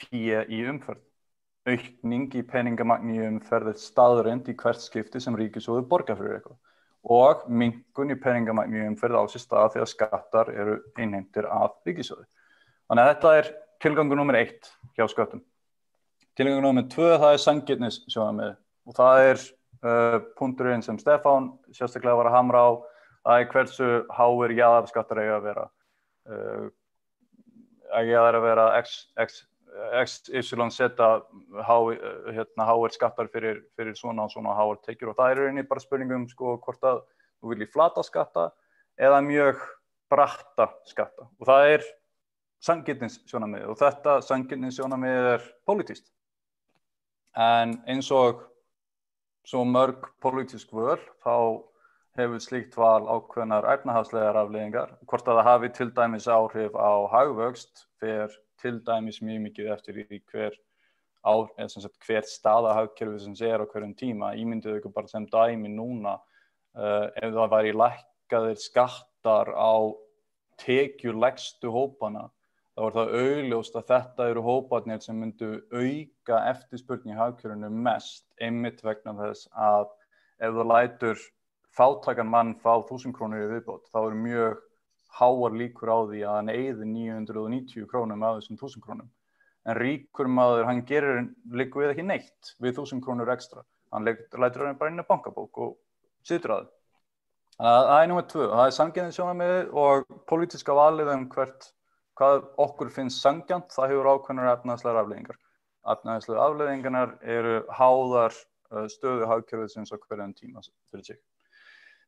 fé í umferð. Aukning í peningamagni í umferð staðreynd í hvert skipti sem ríkissjóði borga fyrir eitthvað. Og minnkun í peningamagni í umferð á sér stað þegar skattar eru innheimtir af ríkissjóði. Þannig að þetta tilgangur númer 1 hjá sköttum. Tilgangur númer 2, það sanngirnissjónarmið. Og það punkturinn sem Stefán sérstaklega var að hamra á, það hversu háir jaðarskattar eiga að vera. Eiga að vera XYZ háir skattar fyrir svona og svona háir tekjur, og það rauninni bara spurningum hvort að þú vilji flata skatta eða mjög bratta skatta, og það sanngirnissjónarmið, og þetta sanngirnissjónarmið pólitískt. En eins og svo mörg pólitísk völ, þá hefur slíkt val ákveðnar efnahagslegar afleiðingar. Hvort að það hafi til dæmis áhrif á hagvöxt fer til dæmis mjög mikið eftir í hver staða hagkerfisins á hverjum tíma. Ímyndið ykkur bara sem dæmi núna, ef það væri lækkaðir skattar á tekjulægstu hópana, þá það augljóst að þetta eru hóparnir sem myndu auka eftirspurn í hagkerfinu mest, einmitt vegna þess að ef þú lætur fátækan mann fá 1000 krónur í viðbót, þá mjög háar líkur á því að hann eyði 990 krónum af þessum 1000 krónum. En ríkur maður, hann gerir líku við ekki neitt við 1000 krónur ekstra. Hann lætur hann bara inn í bankabók og situr að það. Það númer 2, það sanngirnissjónarmiðið og pólitíska valið hvað okkur finnst sanngjarnt, það hefur ákveðnar efnahagslegar afleiðingar. Efnahagslegar afleiðingarnar eru háðar stöðu hagkerfisins á hverjum tíma fyrir sig.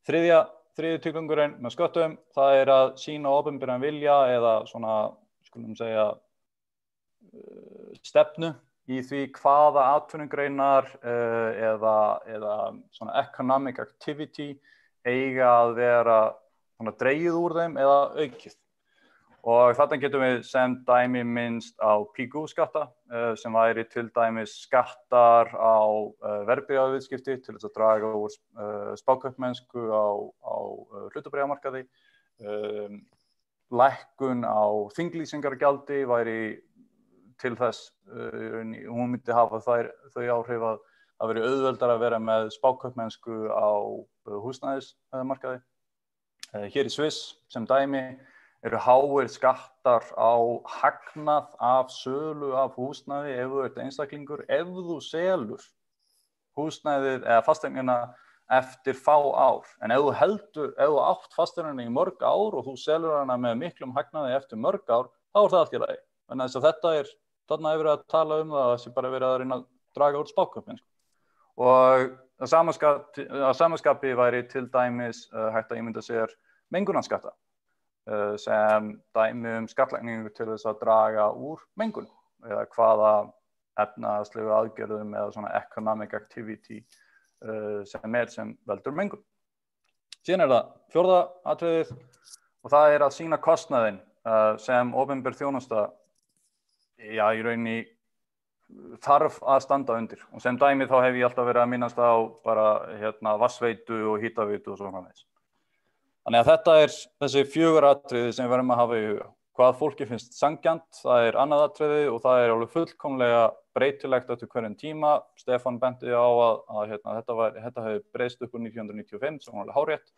Þriðji tilgangurinn með sköttum, það að sýna opinberan vilja eða svona, skulum segja, stefnu í því hvaða atvinnugreinar eða svona economic activity eiga að vera svona dregið úr þeim eða aukið. Og þarna getum við sem dæmi minnst á PIGU-skatta, sem væri til dæmis skattar á verðbréfaviðskipti til þess að draga úr spákaupmennsku á hlutabréfamarkaði. Lækkun á þinglýsingargjaldi væri til þess, hún myndi hafa þau áhrif að það veri auðveldara að vera með spákaupmennsku á húsnæðismarkaði. Hér í Sviss sem dæmi eru háir skattar á hagnað af sölu af húsnæði ef þú ert einstaklingur, ef þú selur húsnæðið eða fasteignina eftir fá ár. En ef þú átt fasteignina í mörg ár og þú selur hana með miklum hagnaði eftir mörg ár, þá það allt í lagi. Þannig að þetta þarna hefur verið að tala um það, þessi bara verið að reyna að draga úr spákaupmennsku. Og að sama skapi væri til dæmis hægt að ímynda sér mengunarskatta. sem dæmi skattlagningu til þess að draga úr mengun eða hvaða efnahagslegu aðgerðum eða svona economic activity sem veldur mengun. Síðan það fjórða atriðið og það að sýna kostnaðinn sem opinber þjónusta í rauninni þarf að standa undir. Og sem dæmi þá hef ég alltaf verið að minnast á bara vatnsveitu og hitaveitu og svo framvegis. Þannig að þetta þessi 4 atriði sem við verðum að hafa í huga. Hvað fólki finnst sanngjarnt, það annað atriði og það alveg fullkomlega breytilegt eftir hverjum tíma. Stefán benti á að þetta hefur breyst upp úr 1995 sem alveg hárrétt.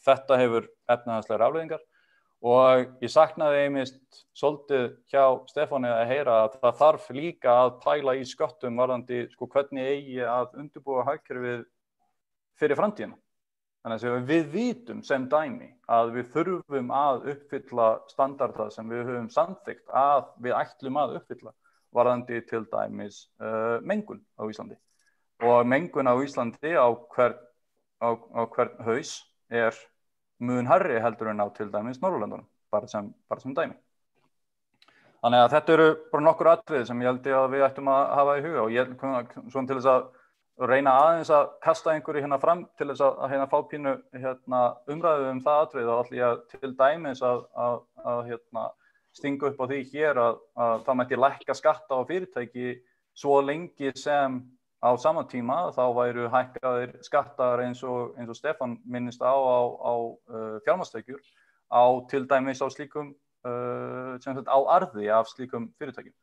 Þetta hefur efnahagslegar afleiðingar og ég saknaði einmitt svolítið hjá Stefáni að heyra að það þarf líka að pæla í sköttum varðandi hvernig eigi að undirbúa hagkerfið fyrir framtíðina. Þannig að við vitum sem dæmi að við þurfum að uppfylla standarda sem við höfum samþykkt að við ætlum að uppfylla varðandi til dæmis mengun á Íslandi. Og mengun á Íslandi á hvern haus mun hærri heldur en á til dæmis Norðurlöndunum, bara sem dæmi. Þannig að þetta bara nokkur atriði sem ég held að við ættum að hafa í huga og ég svona til þess að reyna aðeins að kasta einhverju fram til þess að fá pínu umræðu það atrið og allir að til dæmis að stinga upp á því hér að það mætti lækka skatta á fyrirtæki svo lengi sem á sama tíma þá væru hækkaðir skattar eins og Stefán minnist á fjármagnstekjur á til dæmis á slíkum á arði af slíkum fyrirtækjum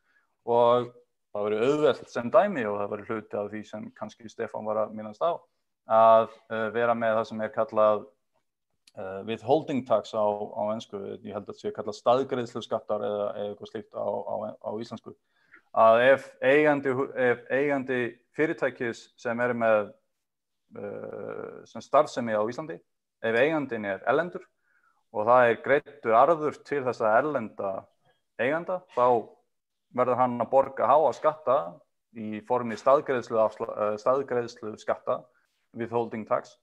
og það verið auðvelt sem dæmi og það verið hluti af því sem kannski Stefán var að minnast á að vera með það sem kallað withholding tax á ensku, ég held að það sé kallað staðgreiðsluskattar eða eitthvað slíkt á íslensku. Að ef eigandi fyrirtækis sem með sem starfsemi á Íslandi, ef eigandinn erlendur og það greiddur arður til þessa erlenda eiganda, þá verður hann að borga háa skatta í formi staðgreiðslu skatta, withholding tax,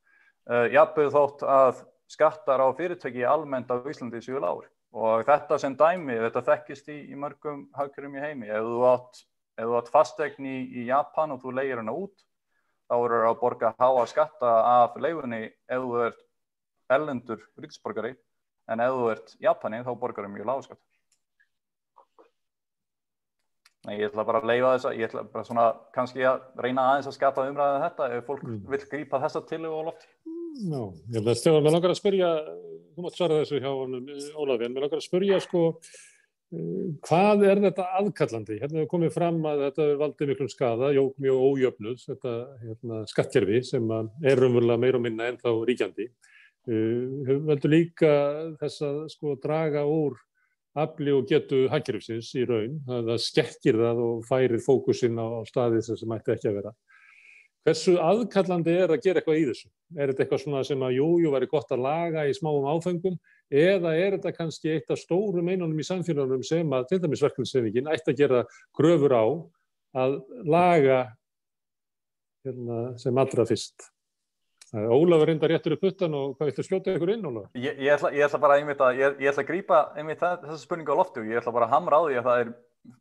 jafnvel þótt að skattar á fyrirtæki almennt á Íslandi séu lágir. Og þetta sem dæmi, þetta þekkist í mörgum hagkerfum í heimi. Ef þú átt fasteign í Japan og þú leigir hana út, þá verður að borga háa skatta af leigunni ef þú ert erlendur ríkisborgari, en ef þú ert Japani, þá borgar mjög lága skatta. Nei, ég ætla bara að leyfa þessa, ég ætla bara svona kannski að reyna aðeins að skapa umræðu þetta ef fólk vill grípa þessa tillögu á lofti. Já, ég held að Stefán, mér langar að spyrja, þú mátt svara þessu hjá Ólafi, en mér langar að spyrja hvað þetta aðkallandi? Hérna hefur komið fram að þetta valdið miklum skaða, mjög ójöfnuð, þetta skattkerfi sem raunverulega meira og minna en þá ríkjandi. Veldur líka þess að draga úr afli og getu hagkerfisins í raun, það skekkir það og færir fókusinn á staði sem ætti ekki að vera. Hversu aðkallandi að gera eitthvað í þessu? Þetta eitthvað svona sem að væri gott að laga í smáum áfengum eða þetta kannski eitt af stórum einunum í samfélagunum sem að til dæmis verkalýðshreyfingin ætti að gera kröfur á að laga sem allra fyrst? Ólafur reyndar réttur upp puttan og hvað viltu skjóta ykkur inn, Ólafur? Ég ætla bara ég ætla að grípa þessa spurningu á lofti og ég ætla bara að hamra á því að það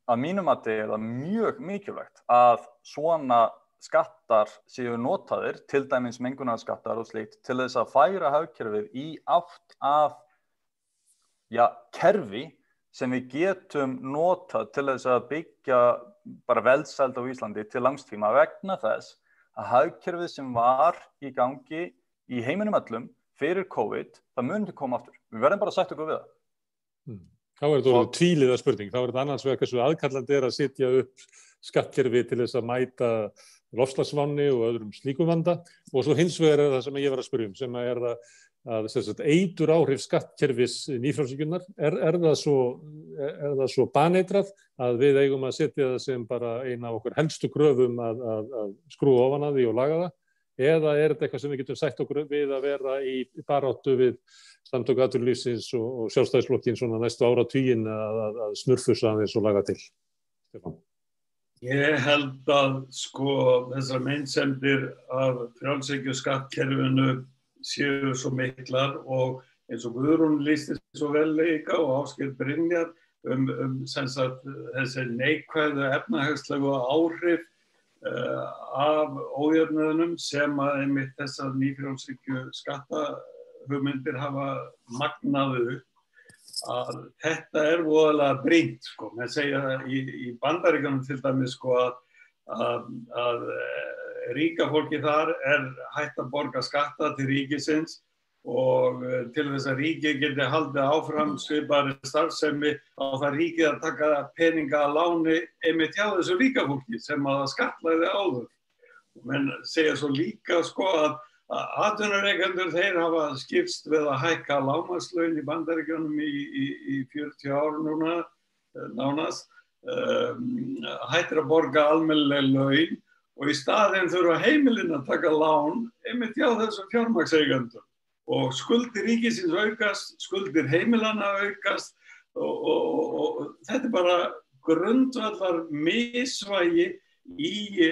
að mínum mati mjög mikilvægt að svona skattar séu notaðir, til dæmis mengunarskattar og slíkt, til þess að færa hagkerfið í átt af kerfi sem við getum notað til þess að byggja bara velsæld á Íslandi til langs tíma vegna þess að hagkerfið sem var í gangi í heiminum öllum fyrir COVID, það mun ekki koma aftur. Við verðum bara að sætta okkur við það. Þá þetta tvíliða spurning. Þá þetta annars vegar hversu aðkallandi að setja upp skattkerfi til þess að mæta loftslagsvánni og öðrum slíkum vanda og svo hins vegar það sem ég var að spyrja sem að eitur áhrif skattkerfis nýfrjálshyggjunnar það svo baneitrað að við eigum að setja það sem bara eina af okkur helstu kröfum að skrúa ofan að því og laga það eða þetta eitthvað sem við getum sætt okkur við að vera í baráttu við Samtök atvinnulífsins og Sjálfstæðisflokkinn svona næstu áratuginn að smurfusa aðeins og laga til? Stefán. Ég held að þessar meinsemdir af frjálshyggju skattkerfinu séu svo miklar og eins og Guðrún lýsti svo vel líka og Ásgeir Brynjar sem sagt þessi neikvæðu efnahagslegu áhrif af ójöfnuðunum sem að einmitt þessar nýfrjálshyggju skattahugmyndir hafa magnað upp. Að þetta voðalega brýnt, sko. Menn segja í Bandaríkjunum til dæmis sko, að ríka fólki þar hætt að borga skatta til ríkisins og til þess að ríkið geti haldið áfram svipaðri starfsemi á það ríkið að taka peninga að láni einmitt hjá þessu ríka fólki sem að skattlagði áður. Menn segja svo líka sko, að atvinnurekendur þeir hafa skipst við að hækka lágmarkslaun í Bandaríkjunum í 40 ár núna nánast, hættir að borga almennileg laun og í staðinn þurfa heimilin að taka lán einmitt hjá þessum fjármagnseigendum og skuldir ríkisins aukast, skuldir heimilanna aukast og þetta bara grundvallar misvægi í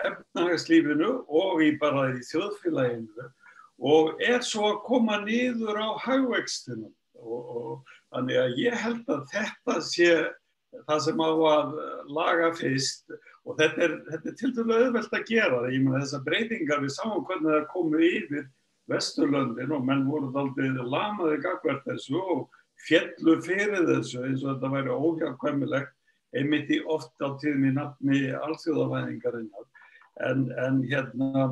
efnahagslífinu og bara í þjóðfélaginu og svo að koma niður á hagvextinum og þannig að ég held að þetta sé það sem á að laga fyrst og þetta tiltölulega auðvelt að gera. Ég meina þessar breytingar við sáum hvernig það komu yfir Vesturlöndin og menn voru dálítið lamaði gagnvart þessu og féllu fyrir þessu eins og þetta væri óhjákvæmilegt einmitt í oft á tíðum í nafni alþjóðavæðingarinnar. En hérna,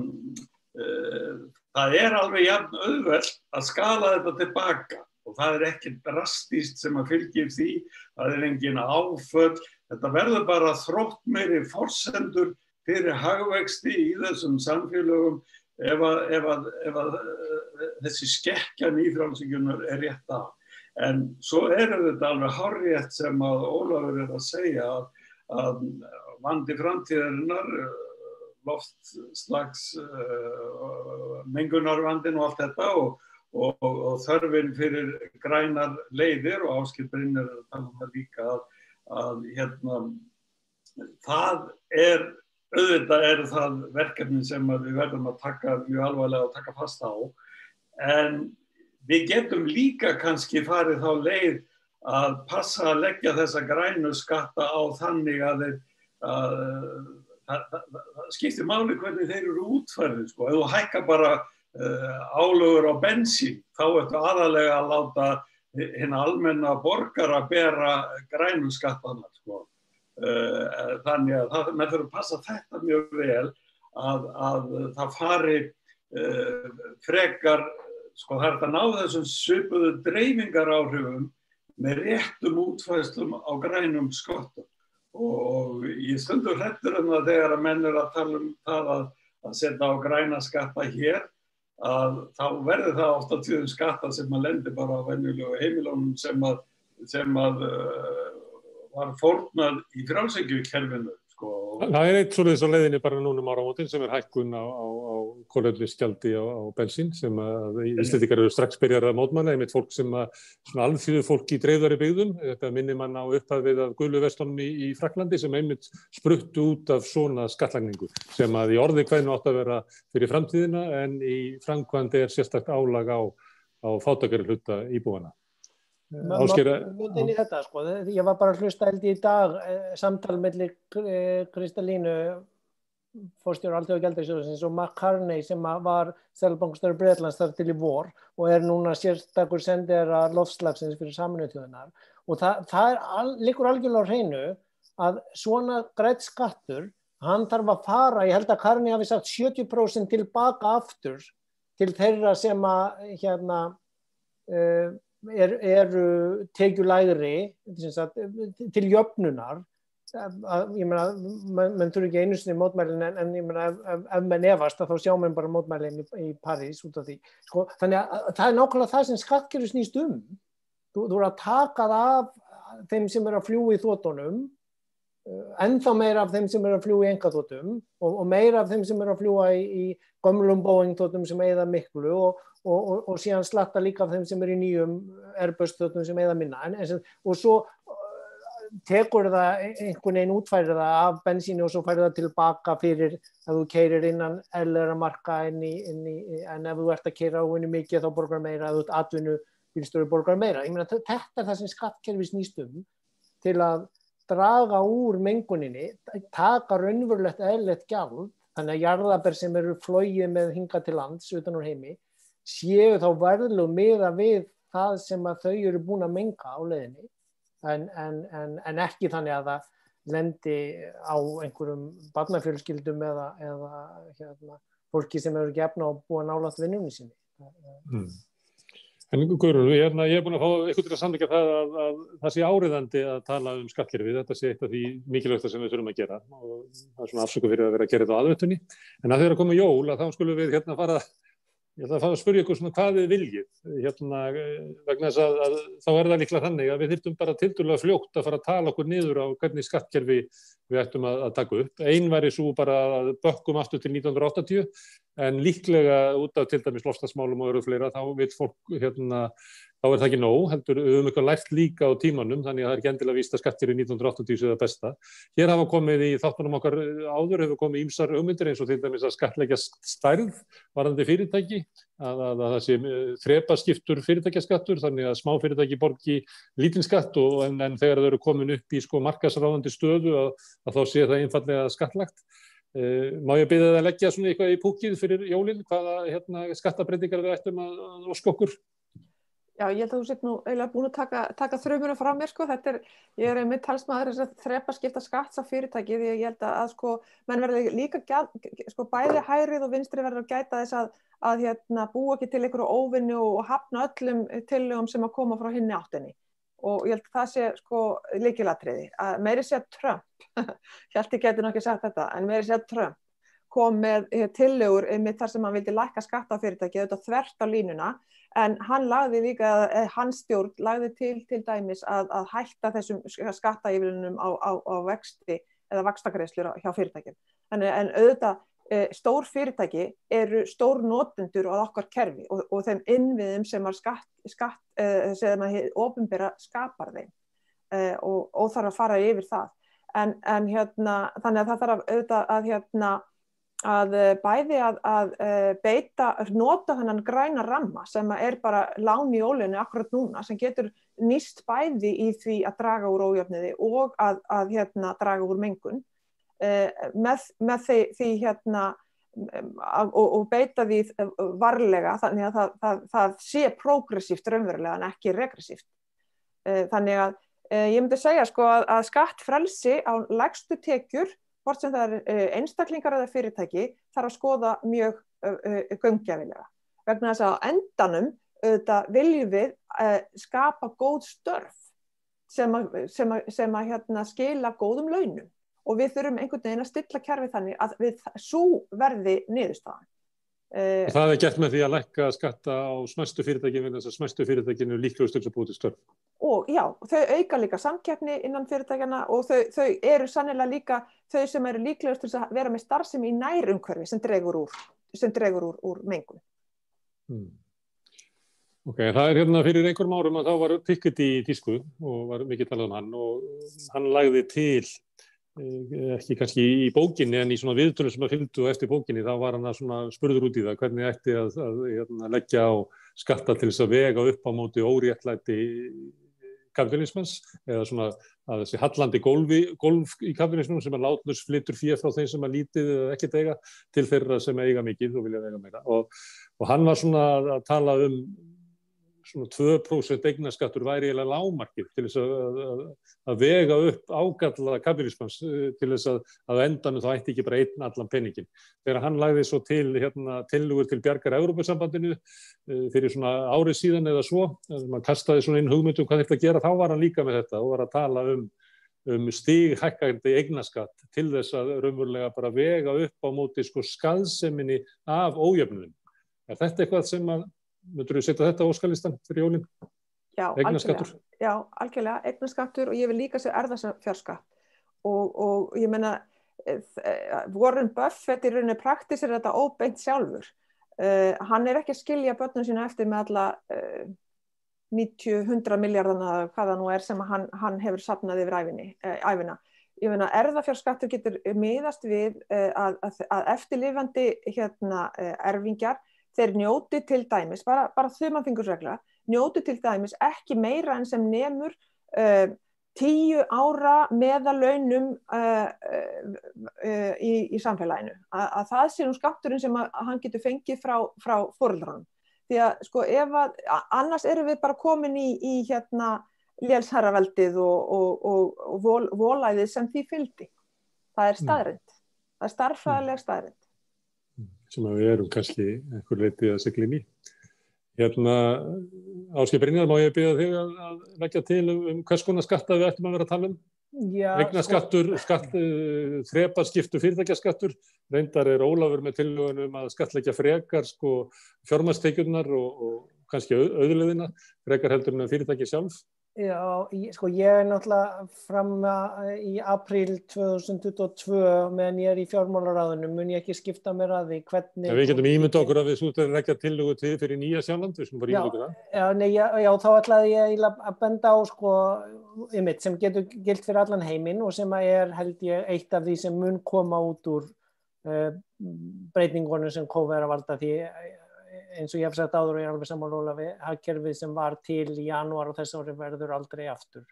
það alveg jafn auðvelt að skala þetta tilbaka og það ekkert drastískt sem að fylgir því, það engin áföll, þetta verður bara þróttmeiri forsendur fyrir hagvexti í þessum samfélögum ef að þessi skekkja nýfrjálshyggjunnar rétt af. En svo þetta alveg hárrétt sem að Ólafur að segja að vandi framtíðarinnar, loftslags mengunarvandinn og allt þetta og þörfin fyrir grænar leiðir og Ásgeir Brynjar að tala það líka að hérna, það auðvitað það verkefni sem við verðum að taka mjög alvarlega og taka fast á, en við getum líka kannski farið þá leið að passa að leggja þessa grænu skatta á þannig að það skiptir máli hvernig þeir eru útfærðir, sko. Ef þú hækkar bara álögur á bensín, þá ertu aðallega að láta hinn almenna borgara bera grænu skattana, sko. Þannig að menn þurfa að passa þetta mjög vel að það fari frekar, sko, það að ná þessum svipuðu dreifingaráhrifum með réttum útfærslum á grænum skottum. Og ég stundur hrættur það þegar að menn að tala það að setja á græna skatta hér, að þá verður það oft á tíðum skatta sem að lendi bara á venjulegu heimilunum sem að var fórnað í frjálshyggjukerfinu, sko. Það eitt svoleiðis á leiðinni bara núna áramótin sem hækkun á kolefnisgjaldi á bensín sem að Íslendingar eru strax byrjar að mótmæla, einmitt fólk sem að svona alþýðu fólk í dreifðari byggðum, þetta minnir mann á upphafið af gulu verslunum í Frakklandi sem einmitt spruttu út af svona skattlagningu sem að í orði kveðnu átt að vera fyrir framtíðina en í framkvæmd sérstakt álag á fátækari hluta íbúanna. Þetta, sko. Ég var bara að hlusta í dag samtal milli Kristalínu forstjóra Alþjóðagjaldeyrissjóðsins og Mark Carney sem var seðlabankastjóri Bretlands þar til í vor og núna sérstakur sendiherra loftslagsins fyrir Sameinuðu þjóðirnar og það liggur algjörlega á hreinu að svona grænn skattur hann þarf að fara, ég held að Carney hafi sagt 70% tilbaka aftur til þeirra sem að eru tekjulægri til jöfnunar. Ég meina, menn þurfi ekki einu sinni mótmælin en ég meina ef menn efast þá sjá menn bara mótmælin í París út af því. Sko, þannig að það nákvæmlega það sem skattkerfið snýst Þú að taka það af þeim sem eru að fljúga í þotunum, ennþá meira af þeim sem eru að fljúga í einkaþotum og meira af þeim sem eru að fljúga í gömlum Boeing-þotum sem eyða miklu og síðan slatta líka af þeim sem eru í nýjum Airbus-þotum sem eyða minna. Og svo tekur það einhvern veginn útfærir það af bensíni og svo færir það tilbaka fyrir að þú keirir innan eðlilegra marka en ef þú ert að keira óvinni mikið þá borgar meira, ef þú ert atvinnu bílstjóri borgar meira. Ég meina þetta er það sem skattkerfi snýst til að draga úr menguninni, taka raunverulegt eðlilegt gjald, þannig að jarðaber sem eru flogið með hingað til lands utan úr heimi séu þá verðlug miðað við það sem að þau eru búin að menga á leiðinni en ekki þannig að það lendi á einhverjum barnafjölskyldum eða fólki sem eru ekki efna og búa nálægt vinnunni sinni. En Guðrún, ég er búin að fá eitthvað til að samþykkja það að það sé áríðandi að tala skattkerfið, þetta sé eitt af því mikilvægsta sem við þurfum að gera og það er svona afsökun fyrir að vera að gera þetta á aðventunni. En að þegar að koma jól að þá skulum við fara. Ég ætla að fara að spyrja ykkur svona hvað þið viljið, vegna þess að þá er það líklega þannig að við þyrftum bara tiltölulega fljótt að fara að tala okkur niður á hvernig skattkerfi við ættum að taka upp. Ein væri svo bara að bökkum aftur til 1980 en líklega út af til dæmis loftslagsmálum og öðru fleira þá vil fólk, þá er það ekki nóg, heldur við höfum eitthvað lært líka á tímanum, þannig að það er ekki endilega víst að skattkerfi 1980 sé það besta. Hér hafa komið í þáttunum okkar áður, hefur komið ýmsar hugmyndir eins og til dæmis að skattleggja stærð varðandi fyrirtæki, að það sé þrepaskiptur fyrirtækjaskattur, þannig að smá fyrirtæki borgi lítinn skatt en þegar þau eru komin upp í markaðsráðandi stöðu að þá sé það einfaldlega skattlagt. Má ég biðja það að leggja svona eitthvað í púkið fyrir jólin, hvaða skattabreytingar við ættum að óska okkur? Já, ég held að þú sett nú eiginlega búin að taka þrumuna frá mér, ég er einmitt talsmaður þess að þrepaskipta skatts á fyrirtæki því ég held að menn verði líka bæði hægrið og vinstri verður að gæta þess að búa ekki til einhverju óvinni og hafna öllum tillögum sem að koma frá hinni áttinni. Og ég held að það sé lykilatriði að meiri segja Trump, ég held ég geti nú ekki sagt þetta, en meiri segja Trump kom með tillögur einmitt þar sem hann vildi lækka skatta á fyrirtæki, auðvitað þvert á línuna, en hann lagði líka, hans stjórn lagði til dæmis að hætta þessum skattaívilnunum á vexti eða vaxtagreiðslur hjá fyrirtækjum. En auðvitað stór fyrirtæki eru stór notendur á okkar kerfi og þeim innviðum sem sem opinbera skapar þeim og þarf að fara yfir það. En þannig að það þarf auðvitað að bæði að nota þennan græna ramma sem er bara lán í olíunni akkurat núna sem getur nýst bæði í því að draga úr ójöfnuði og að draga úr mengun með því og beita því varlega þannig að það sé progressíft raunverulega en ekki regressíft. Þannig að ég myndi segja að skattfrelsi á lægstu tekjur hvort sem það einstaklingar eða fyrirtæki þarf að skoða mjög gaumgæfilega. Vegna þess að á endanum viljum við skapa góð störf sem að skila góðum launum og við þurfum einhvern veginn að stilla kerfið þannig að sú verði niðurstaðan. Það gert með því að lækka skatta á smæstu fyrirtækin vegna þess að smæstu fyrirtækin eru líklegust til að búa til störf. Og já, þau auka líka samkeppni innan fyrirtækjanna og þau eru sannilega líka þau sem eru líklegust til að vera með starfsemi í nærumhverfi sem dregur úr mengun. Ok, það er fyrir einhverjum árum að þá var Piketty í tísku og var mikið talað hann og hann lagði til ekki kannski í bókinni en í svona viðtölum sem að fylgdu eftir bókinni þá var hann að spurður út í það hvernig ætti að leggja á skatta til þess að vega upp á móti óréttlæti kapitalismans eða svona að þessi hallandi gólf í kapitalismunum sem að látlaus flytur fé frá þeim sem að lítið eða ekkert eiga til þeirra sem eiga mikið og vilja eiga meira og hann var svona að tala svona 2% eignaskattur væri eiginlega lágmarkið til þess að vega upp ágalla kapitalismans til þess að endanum þá ætti ekki bara einn allan peningin. Þegar hann lagði svo til tillögur til bjargar Evrópusambandinu fyrir svona árið síðan eða svo, maður kastaði svona inn hugmyndum hvað þetta að gera, þá var hann líka með þetta og var að tala stighækkandi eignaskatt til þess að raunverulega bara vega upp á móti skaðseminni af ójöfnuðum. Er þetta eitthvað sem að myndur þú setja þetta á óskalistan fyrir jólin? Já, algjörlega, eignaskattur og ég vil líka segja erfðafjárskatt og ég meina Warren Buffett í rauninni praktísir þetta óbeint sjálfur. Hann er ekki að skilja börnum sína eftir með alla 90-100 milljarðana hvað það nú sem hann hefur safnað yfir ævina. Ég meina, erfðafjárskattur getur miðast við að eftirlifandi erfingjar, þeir njóti til dæmis, bara þumalfingursregla, njóti til dæmis ekki meira en sem nemur 10 ára meðalaunum í samfélaginu. Að það sé nú skatturinn sem hann getur fengið frá foreldranum. Því að sko annars erum við bara komin í lélsherraveldið og volæðið sem því fylgdi. Það staðreynd. Það stærðfræðileg staðreynd. Sem að við erum kannski einhver leiti að sigla inn í. Ásgeir Brynjar, má ég biðja þig að leggja til hvers konar skatta við ættum að vera að tala um? Eignaskattur, þrepaskiptu fyrirtækjaskattur, reyndar Ólafur með tillögun að skattleggja frekar fjármagnstekjurnar og kannski auðlegðina, frekar heldur en fyrirtæki sjálf. Já, ég náttúrulega fram í apríl 2022 meðan ég í fjármálaráðinu mun ég ekki skipta mér að því hvernig... Við getum ímynda okkur að við sútum leggja tillögu til fyrir Nýja-Sjáland, við sem bara ímynda okkur það. Já, þá ætlaði ég að benda á sem getur gilt fyrir allan heiminn og sem held ég eitt af því sem mun koma út úr breytingunum sem COVID að valda því eins og ég hef sagt áður og ég alveg sammála Ólafi, hagkerfið sem var til í janúar og þess ári verður aldrei aftur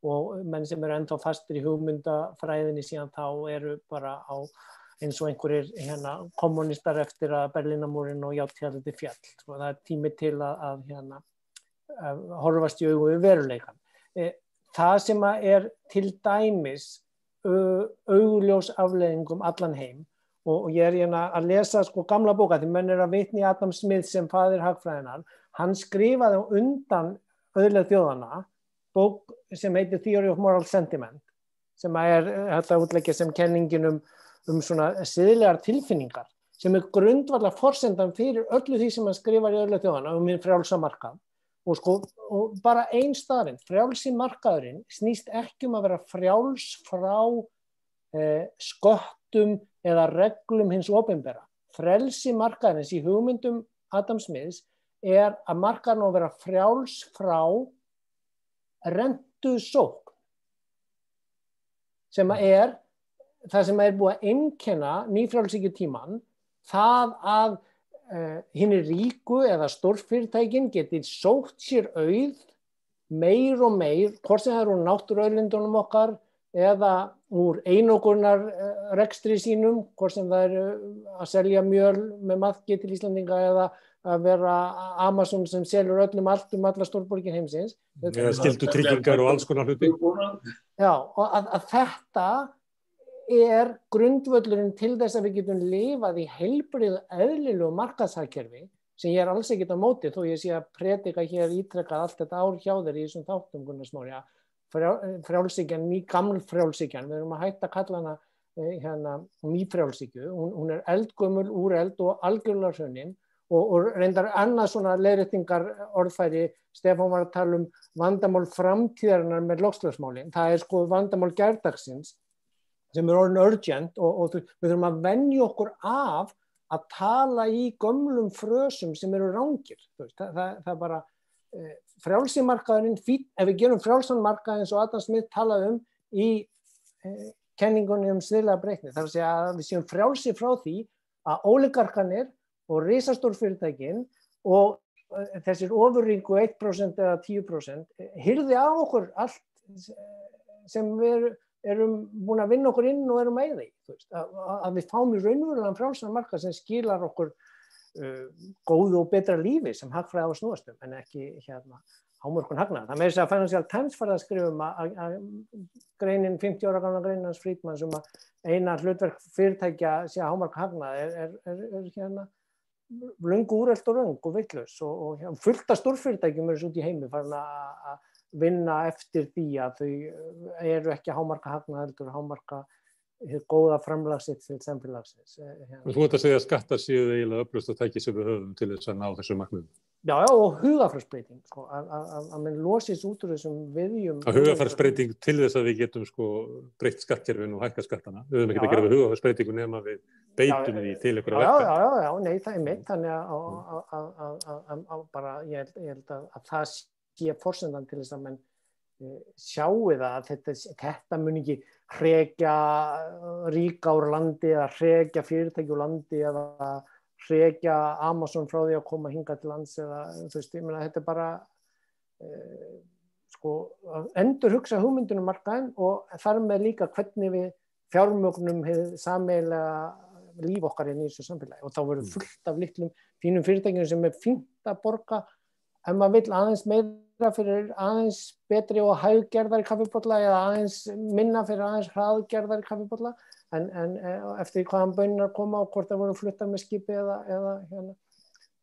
og menn sem eru ennþá fastir í hugmyndafræðinni síðan þá eru bara á eins og einhverjir kommunistar eftir að Berlínarmúrinn og járntjaldið féll. Það tími til að horfast í augu við veruleikann. Það sem til dæmis augljós afleiðing allan heim og ég að lesa gamla bóka, því menn að vitna í Adam Smith sem faðir hagfræðinnar, hann skrifaði á undan auðlegð þjóðanna bók sem heitir Theory of Moral Sentiment, sem hægt að útleggja sem kenningin svona siðlegar tilfinningar, sem grundvallar forsendan fyrir öllu því sem hann skrifar í auðlegð þjóðanna hinn frjálsa markað. Og bara ein staðreynd, frjálsi markaðurinn snýst ekki að vera frjáls frá sköttum eða reglum hins opinbera. Frelsi markaðarins í hugmyndum Adam Smiths að markaðurinn á að vera frjáls frá rentusókn, sem það sem búið að einkenna nýfrjálshyggjutímann, það að hinir ríku eða stórfyrirtækin geti sótt sér auð meir og meir, hvort sem það eru úr náttúruauðlindunum okkar eða úr einokunar rekstri sínum, hvort sem það eru að selja mjöl með maðki til Íslandinga eða að vera Amazon sem selur öllum allt alla stórborgin heimsins. Eða skildu tryggingar og alls konar hluti. Já, og að þetta grundvöllurinn til þess að við getum lifað í heilbrigðu eðlilegu markaðshagkerfi sem ég alls ekkert á móti, þó ég sé að predika hér ítrekkað allt þetta ár hjá þér í þessum þáttum, Gunnar Smári, frjálshyggjan, gaml frjálshyggjan, við erum að hætta að kalla hana nýfrjálshyggju, hún eldgömul, úreld og algjörlega hrunnin og reyndar annað svona leiðréttingar orðfæri, Stefán var að tala vandamál framtíðarinnar með loftslagsmálin, það vandamál gærdagsins sem orðin urgent og við þurfum að venja okkur af að tala í gömlum frösum sem eru rangir. Það bara frjálsi markaðurinn, ef við gerum frjálsan markað eins og Adam Smith talaði í kenningunni siðlega breytni, þar að segja að við séum frjálsi frá því að óligarkarnir og risastór fyrirtækin og þessir ofurríku 1% eða 10% hirði á okkur allt sem við erum búin að vinna okkur inn og erum með því, að við fáum í raunverulegan frjálsan markað sem skilar okkur góðu og betra lífi sem hagfræði á að snúast en ekki hámörkun hagnaðar. Það með þess að Financial Times farið að skrifa að greinin 50 ára gamla greinin hans Friedman sem að eina hlutverk fyrirtækja sé að hámarka hagnaði löngu úrelt og röng og vitlaus og fullt af stórfyrirtækjum eru út í heimi farin að vinna eftir því að þau eru ekki að hámarka hagnaði heldur að hámarka góða framlagsitt til samfélagsins. Þú ert að segja að skattar séu eiginlega öflugasta tæki sem við höfum til þess að ná þessu markmiðum. Já, og hugarfarsbreyting, að menn losist út úr þessum viðjum. Að hugarfarsbreyting til þess að við getum breytt skattkerfinu og hækka skattana. Við höfum ekki að gera við hugarfarsbreytingu nema við beitum því til ykkur að verka. Já, nei, það mitt, þannig að bara, ég held að það sé forsendan til þess að menn sjáu það að þetta mun ekki hrekja ríka úr landi eða hrekja fyrirtæki úr landi eða hrekja Amazon frá því að koma hingað til lands eða ég meina þetta bara endur hugsa hugmyndunum markaðinn og þar með líka hvernig við fjármögnum sameiginlega líf okkar í þessu samfélagi og þá verður fullt af litlum fínum fyrirtækjum sem fínt að borga ef maður vill aðeins meira fyrir aðeins betri og hæggerðari kaffibolla eða aðeins minna fyrir aðeins hraðgerðari kaffibolla en eftir hvaðan bönnar koma og hvort það voru fluttar með skipi eða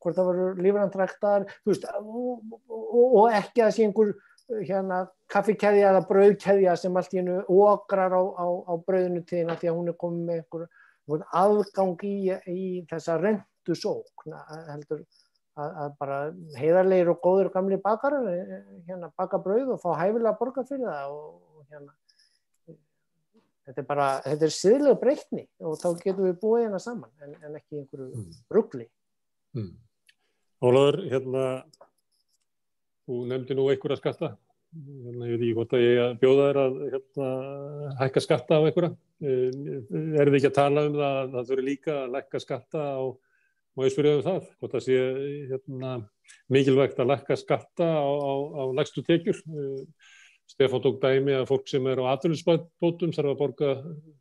hvort það voru lífrænt ræktaðar og ekki að sé einhver kaffikeðja eða brauðkeðja sem allt í einu okrar á brauðinu tíðina því að hún komin með einhver aðgang í þessa rentusókn heldur að bara heiðarlegir og góðir og gamli bakarar baka brauð og fá hæfilega borga fyrir það og þetta siðlega breytni og þá getum við búið hérna saman en ekki einhverju rugli. Ólafur, þú nefndi nú einhverja skatta. Ég veit ekki hvort að ég bjóða þér að hækka skatta á einhverja. Erum við ekki að tala um það að það þurfi líka að lækka skatta á, má ég spyrja um það, hvort það sé mikilvægt að lækka skatta á lægstu tekjur. Stefán tók dæmi að fólk sem á atvinnuleysisbótum þarf að borga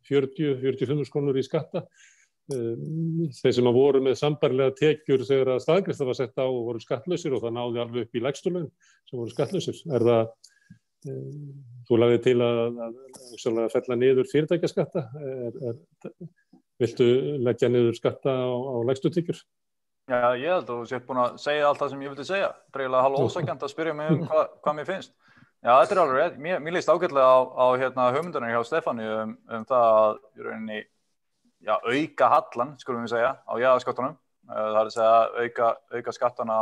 40-45 krónur í skatta. Þeir sem voru með sambærilega tekjur þegar að staðgreiðsla var sett á og voru skattlausir og það náði alveg upp í lægstu laun sem voru skattlausir. Þú lagði til að fella niður fyrirtækjaskatta. Viltu leggja niður skatta á lægstu tekjur? Já, ég held að þú sér búin að segja allt það sem ég vildi segja. Dreigilega hálf ósækjandi að spyrja mig hvað mér finnst. Já, þetta alveg rétt. Mér líst ágætlega á hugmyndunum hjá Stefáni það að í rauninni auka hallan, skulum við segja, á jaðarskattunum. Það að segja auka skattana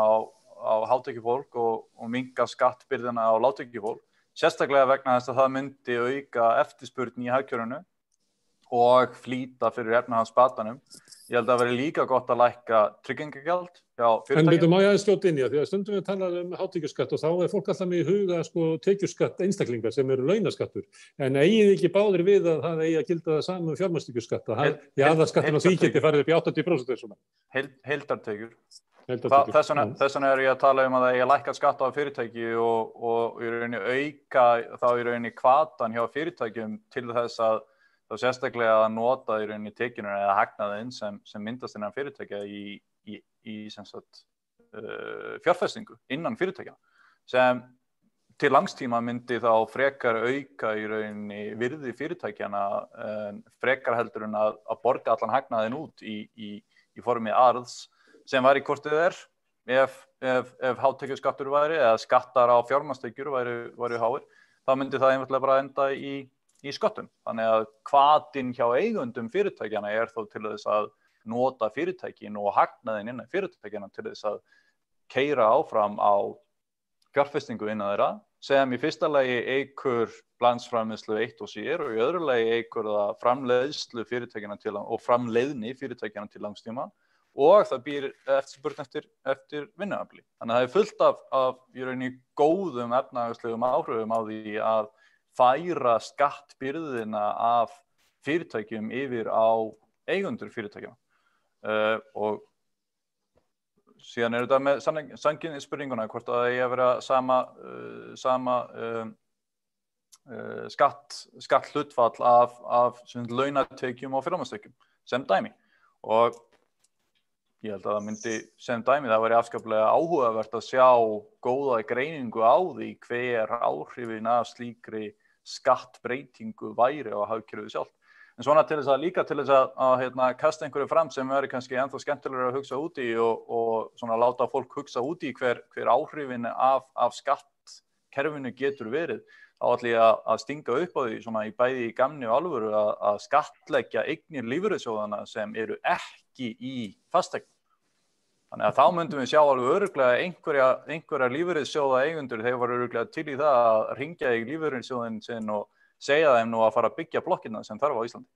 á hátekjufólk og minnka skattbyrðina á lágtekjufólk. Sérstaklega vegna þess að það myndi auka eftirspurn í hagkerfinu og flýta fyrir efnahagsbatanum. Ég held að það veri líka gott að lækka tryggingagjald hjá fyrirtækjum. En má ég aðeins skjóta inn í það, því að stundum við tala hátekjuskatt og þá fólk alltaf með í huga tekjuskatt einstaklinga sem eru launaskattur. En eigið ekki báðir við að það eigi að gilda það saman fjármagnstekjuskatta. Jaðarskatturinn á því geti farið upp í 80% eða svona. Heildartekjur. Þess vegna er ég að tala um að það eigi að lækka skatta á fyrirtæki og í rauninni auka þá í rauninni hvatan hjá fyrirtækjum til þess að þá sérstaklega að nota í rauninni tekjunum eða hagnaðinn sem myndast innan fyrirtækja í sem sagt, fjárfestingu innan fyrirtækja sem til langstíma myndi þá frekar auka í rauninni virði fyrirtækjana frekar heldur en að borga allan hagnaðinn út í formi arðs sem væri hvort þið ef hátekjuskattur væri eða skattar á fjármagnstekjur væri háir, þá myndi það einfaldlega bara enda í sköttum. Þannig að hvatinn hjá eigendum fyrirtækjana þó til þess að nota fyrirtækin og hagnaðinn innan fyrirtækjana til þess að keyra áfram á fjárfestingu innan þeirra sem í fyrsta lagi eykur landsframleiðslu eitt og sér og í öðru lagi eykur það framleiðslu fyrirtækjana og framleiðni fyrirtækjana til langstíma og það býr eftirspurn eftir vinnuafli. Þannig að það fullt af í rauninni góðum efnahagslegum áhrifum á því að færa skattbyrðina af fyrirtækjum yfir á eigendur fyrirtækjum. Og síðan þetta með sanngirni spurninguna hvort að það eigi að vera sama skatthlutfall af launatekjum og fjármagnstekjum sem dæmi. Og ég held að það myndi sem dæmi það væri afskaplega áhugavert að sjá góða greiningu á því hver áhrifin af slíkri skattbreytingu væri á hagkerfið sjálft. En svona til þess að kasta einhverju fram sem væri kannski ennþá skemmtilegra að hugsa út í og svona láta fólk hugsa út í hver áhrifin af skattkerfinu getur verið. Þá ætla ég að stinga upp á því svona í bæði í gamni og alvöru að skattleggja eignir lífeyrissjóðanna sem eru ekki í fasteign. Þannig að þá myndum við sjá alveg örugglega einhverja lífeyrissjóða eigendur þeir voru örugglega til í það að hringja í lífeyrissjóðin sinn og segja þeim nú að fara að byggja blokkina sem þarf á Íslandi.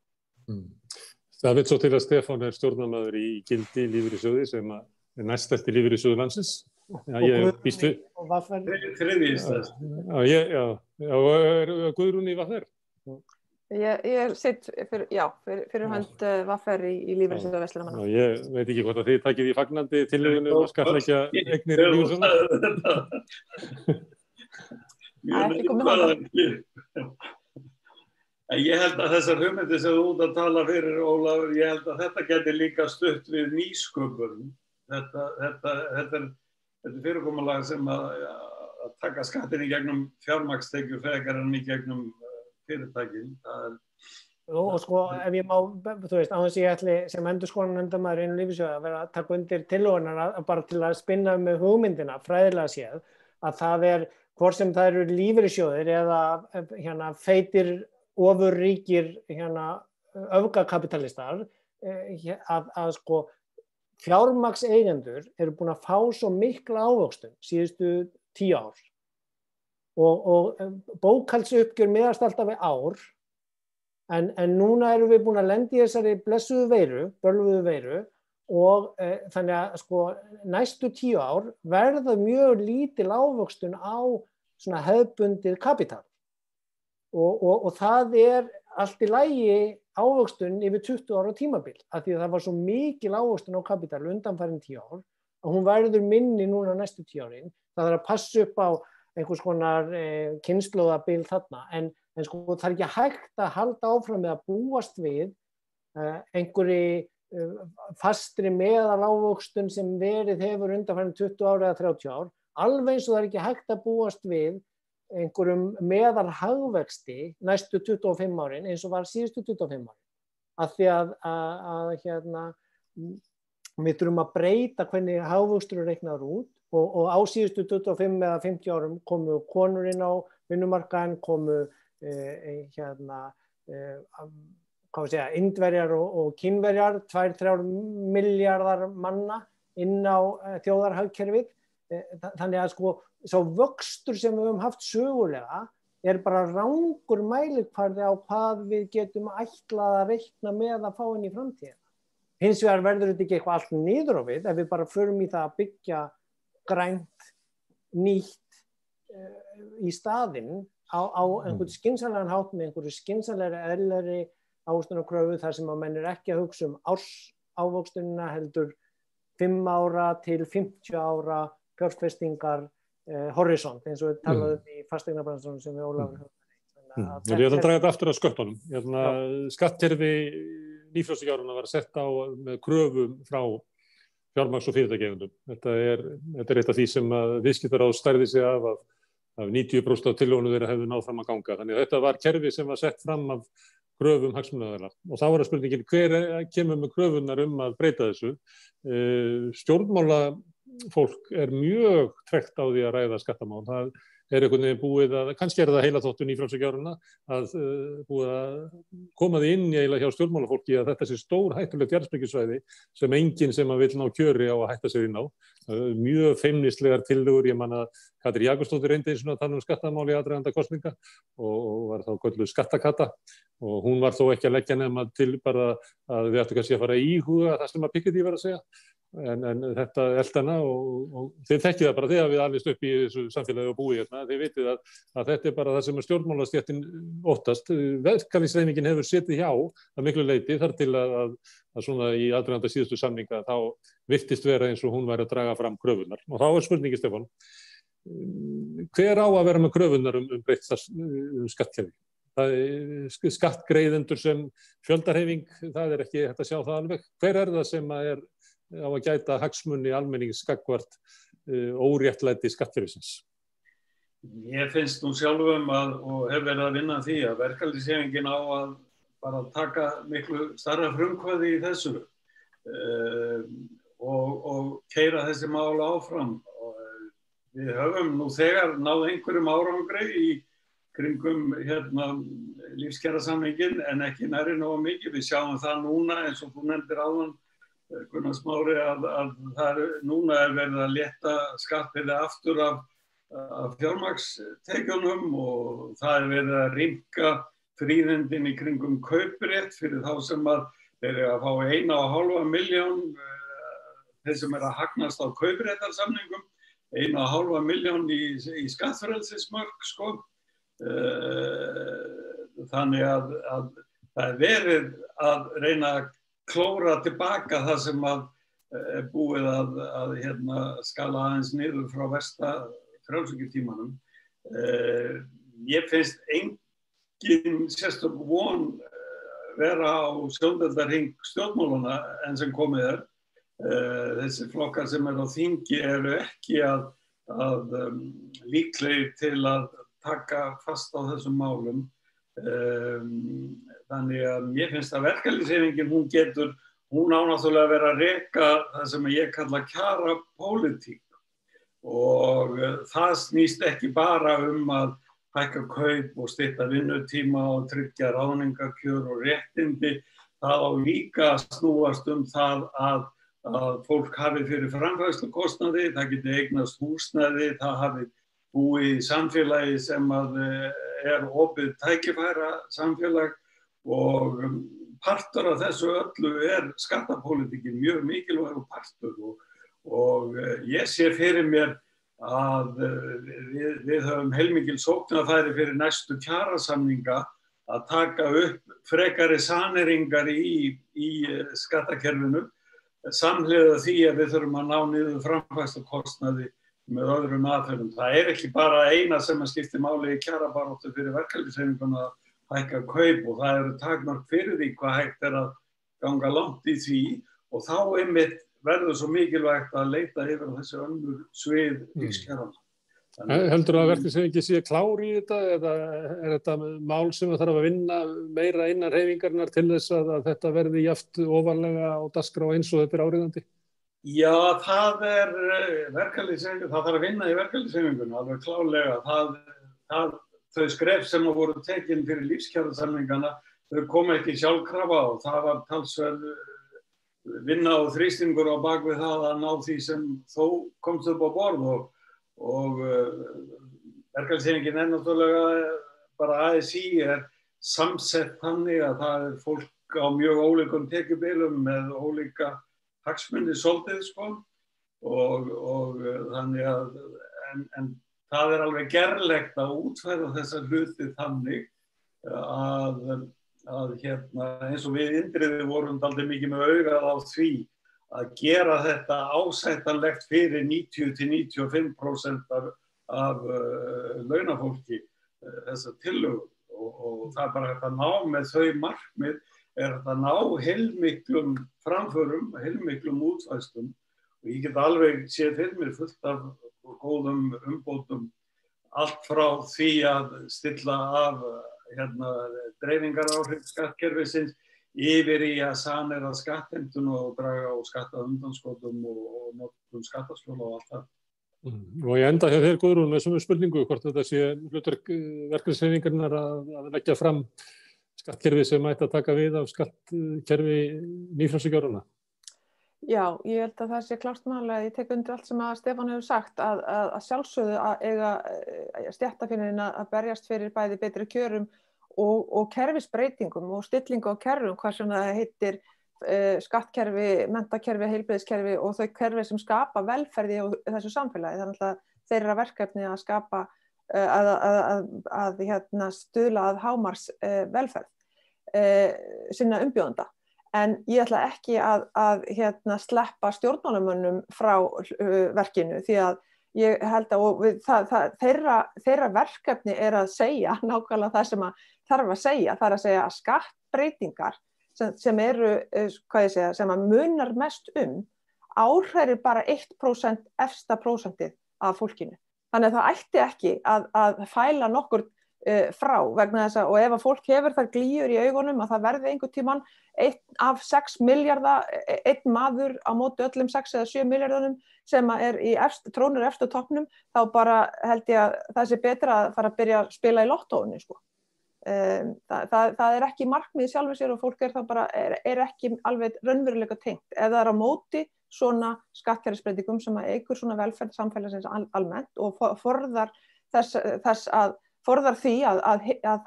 Það vill svo til að Stefán stjórnarmaður í Gildi lífeyrissjóði sem næst eftir lífeyrissjóði landsins. Já, ég býst við. Og VFR. Þriðji stærst. Já, Guðrún í VFR. Ég sitt fyrir hönd VFR í lífeyrissjóði verslunarmanna. Ég veit ekki hvort að þið takið í fagnandi tillögunum að skattleggja eignir í lífeyrissjóðum. Mjög neikvæðar. Ég held að þessar hugmyndir sem þú út að tala fyrir, Ólafur, ég held að þetta geti líka stutt við nýsköpun. Þetta er fyrirkomulag sem að taka skattin í gegnum fjármagnstekjur frekar en í gegnum fyrirtækin. Og sko, ef ég má, þú veist, á þess að ég ætli sem endurskoðunarnefndarmaður innan lífeyrissjóða að vera að taka undir tillögunar bara til að spinna með hugmyndina, fræðilega séð, að það hvort sem það eru lífeyrissjóðir eða feitir ofurríkir öfgakapitalistar, að sko fjármagnseigendur eru búin að fá svo mikla ávöxtun síðustu 10 ár og bókhaldsuppgjör miðast alltaf við ár en núna erum við búin að lenda í þessari blessuðu veiru, bölvuðu veiru og þannig að sko næstu 10 ár verða mjög lítil ávöxtun á svona hefðbundið kapital og það allt í lagi ávöxtun yfir 20 ára tímabil af því að það var svo mikil ávöxtun á kapital undanfarin 10 ár að hún verður minni núna næstu 10 árin. Það þarf að passa upp á einhvers konar kynslóðabil þarna en sko það ekki hægt að halda áfram með að búast við einhverju fastri meðalávöxtun sem verið hefur undanfarin 20 ár eða 30 ár, alveg eins og það ekki hægt að búast við einhverjum meðalhagvexti næstu 25 árin eins og var síðustu 25 árin. Af því að við þurfum að breyta hvernig hagvöxtur er reiknaður út og á síðustu 25 eða 50 árum komu konur inn á vinnumarkaðinn, komu Indverjar og Kínverjar, 2-3 milljarðar manna inn á þjóðarhagkerfið. Þannig að sko sá vöxtur sem við höfum haft sögulega bara rangur mælikvarði á hvað við getum ætlað að reikna með að fá inn í framtíðina. Hins vegar verður þetta ekki eitthvað allt niður á við ef við bara förum í það að byggja grænt, nýtt í staðinn á einhvern skynsamlegan hátt með einhverju skynsamlegri eðlilegri ávöxtunarkröfu þar sem að menn ekki að hugsa ársávöxtunina heldur 5 ára til 50 ára fjárfestingar horisont eins og við talaðum í fasteignabransanum sem við Ólafur höfum. Ég ætla að draga þetta aftur að sköttunum. Skattkerfi nýfrjálshyggjuáranna var sett á með kröfum frá fjármagns- og fyrirtækjaeigendum. Þetta er eitt af því sem viðskiptaráð stærði sig af 90% af tillögunum þeirra hefðu náð fram að ganga. Þannig að þetta var kerfi sem var sett fram af kröfum hagsmunaaðila. Og þá var spurningin hver kemur með kröfunar að breyta þessu. Stjórnmálafólk mjög tregt á því að ræða skattamál. Það einhvern veginn búið að, kannski það heila þóttun í frjálshyggjuáranna, að búið að koma því inn eiginlega hjá stjórnmálafólki að þetta sé stór hættulegt jarðsprengjusvæði sem enginn sem að vill ná kjöri á að hætta sig inn á. Mjög feimnislegar tillögur, ég man að Katrín Jakobsdóttir reyndi eins og að tala skattamál í aðdraganda kosninga og var þá kölluð skattakata og hún var þó ekki að leggja nema til bara að við ættum kannski að fara að íhuga það sem að Piketty var að segja. En þetta eltana og þið þekkið það bara þegar við alveg upp í þessu samfélagi og búið hérna. Þið vitið að þetta bara það sem stjórnmálastéttin óttast. Verkalýðshreyfingin hefur setið hjá að miklu leyti þar til að svona í aðdraganda síðustu samninga þá virtist vera eins og hún væri að draga fram kröfunar. Og þá spurningi, Stefán, hver á að vera með kröfunar breytt skattkerfi? Skattgreiðendur sem fjöldahreyfing, það ekki hægt að sjá það alveg. Hver það sem á að gæta hagsmuni almennings gagnvart óréttlæti skattkerfisins? Ég finnst nú sjálfum og hef verið að vinna því að verkalýðshreyfingin á að bara taka miklu starra frumkvæði í þessu og keyra þessi mál áfram. Við höfum nú þegar náð einhverjum árangri í kringum lífskjarasamningin en ekki nærri nógu mikið. Við sjáum það núna eins og þú nefndir áðan Gunnar Smári að núna verið að létta skattbyrði aftur af fjármagnstekjunum og það verið að rýmka fríðindin í kringum kauprétt fyrir þá sem að fá 1,5 milljón þeir sem að hagnast á kaupréttarsamningum. 1,5 milljón í skattfrelsismörk, sko. Þannig að það verið að reyna að klóra tilbaka það sem búið að skala aðeins niður frá versta frjálshyggjutímanum. Ég finnst engin sérstök von vera á sjóndeildarhring stjórnmálana enn sem komið Þessi flokkar sem á þingi eru ekki að líklegir til að taka fast á þessum málum. Þannig að mér finnst að verkalýðshreyfingin hún á náttúrulega að vera að reka það sem ég kalla kjarapólitík og það snýst ekki bara að hækka kaup og stytta vinnutíma og tryggja ráðningakjör og réttindi. Það á líka að snúast það að fólk hafi fyrir framfærslukostnaði, það geti eignast húsnæði, það hafi búið í samfélagi sem opið tækifæra samfélag og partur af þessu öllu skattapólitíkin mjög mikilvægur partur og ég sé fyrir mér að við höfum heilmikil sóknarfæri fyrir næstu kjarasamninga að taka upp frekari saneringar í skattakerfinu samhliða því að við þurfum að ná niður framfærslukostnaði með öðrum aðferðum. Það ekki bara eina sem skiptir máli í kjarabaráttu fyrir verkalýðshreyfinguna að hækka kaup og það eru takmörk fyrir því hvað hægt að ganga langt í því og þá einmitt verður svo mikilvægt að leita yfir á þessi önnur svið lífskjaranna. Heldur að verkalýðshreyfingin sé klár í þetta eða þetta mál sem það þarf að vinna meira innan hreyfingarinnar til þess að þetta verði jafnt ofarlega á dagskrá eins og þetta áríðandi? Já, það verkalýðshreyfingin, það þarf að vinna í verkalýðshreyfingunni alveg klárlega. Þau skref sem voru tekin fyrir lífskjarasamningana, þau komu ekki sjálfkrafa og það var talsverð vinna og þrýstingur á bak við það að ná því sem þó komst upp á borð og verkalýðshreyfingin náttúrulega bara ASÍ samsett þannig að það fólk á mjög ólíkum tekjubilum með ólíka hagsmuni svolítið sko og þannig að en það alveg gerlegt að útfæra þessa hluti þannig að eins og við Indriði vorum dálítið mikið með augað á því að gera þetta ásættanlegt fyrir 90–95% af launafólki þessa tillögur og það bara hægt að ná með þau markmið hægt að ná heilmiklum framförum, heilmiklum útfærslum og ég get alveg séð fyrir mér fullt af góðum umbótum allt frá því að stilla af dreifingaráhrif skattkerfisins yfir í að sanera skattheimtun og draga á skattaundanskotum og notkun skattaskjóla og allt það. Og ég enda hjá þér Guðrún með sömu spurningu hvort þetta sé hlutverk verkalýðshreyfingarinnar að leggja fram skattkerfi sem ætti að taka við af skattkerfi nýfrjálshyggjuáranna. Já, ég held að það sé klárt mál að ég tek undir allt sem að Stefán hefur sagt að sjálfsögðu að eiga stéttarfélögin að berjast fyrir bæði betri kjörum og kerfisbreytingum og stillingu á kerfum, hvað sem það heitir skattkerfi, menntakerfi, heilbrigðiskerfi og þau kerfi sem skapa velferði í þessu samfélagi. Þannig að þeirra verkefni að skapa að stuðla að hámars velferð sinna umbjóðenda. En ég ætla ekki að sleppa stjórnmálamönnum frá verkinu því að ég held að þeirra verkefni að segja nákvæmlega það sem að þarf að segja. Það að segja að skattbreytingar sem eru, sem að munar mest áhrærir bara 1% efsta prósentið af fólkinu. Þannig að það ætti ekki að fæla nokkur frá vegna þess og ef að fólk hefur þær glýjur í augunum að það verði einhvern tímann 1 af 6 milljarða, einn maður á móti öllum 6 eða 7 milljarðunum sem trónur efst á toppnum, þá bara held ég að það sé betra að fara að byrja að spila í lottóinu sko. Það ekki markmið sjálfur sér og fólk það bara ekki alveg raunveruleika tengt. Ef það á móti svona skattkerfisbreytingum sem að eykur svona velferð samfélagsins almennt og forðar því að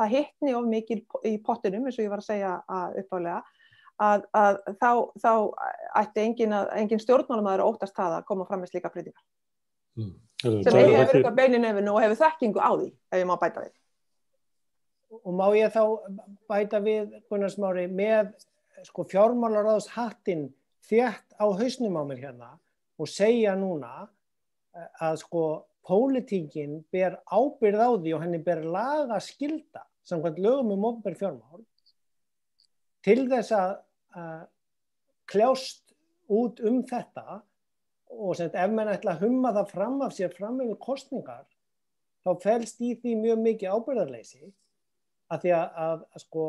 það hitni of mikið í pottinum, eins og ég var að segja uppálega, þá ætti engin stjórnmálamaður að óttast það að koma fram með slíka breytingar. sem hefur eitthvað bein í nefinu og hefur þekkingu á því, ef ég má bæta við. Og má ég þá bæta við, Gunnar Smári, með sko fjármálaráðshattinn þétt á hausnum á mér hérna og segja núna að sko pólitíkin ber ábyrgð á því og henni ber lagaskylda samkvæmt lögum opinber fjármál til þess að kljást út þetta og sem ef menn ætla að humma það fram af sér fram yfir kosningar þá felst í því mjög mikið ábyrgðarleysi að því að sko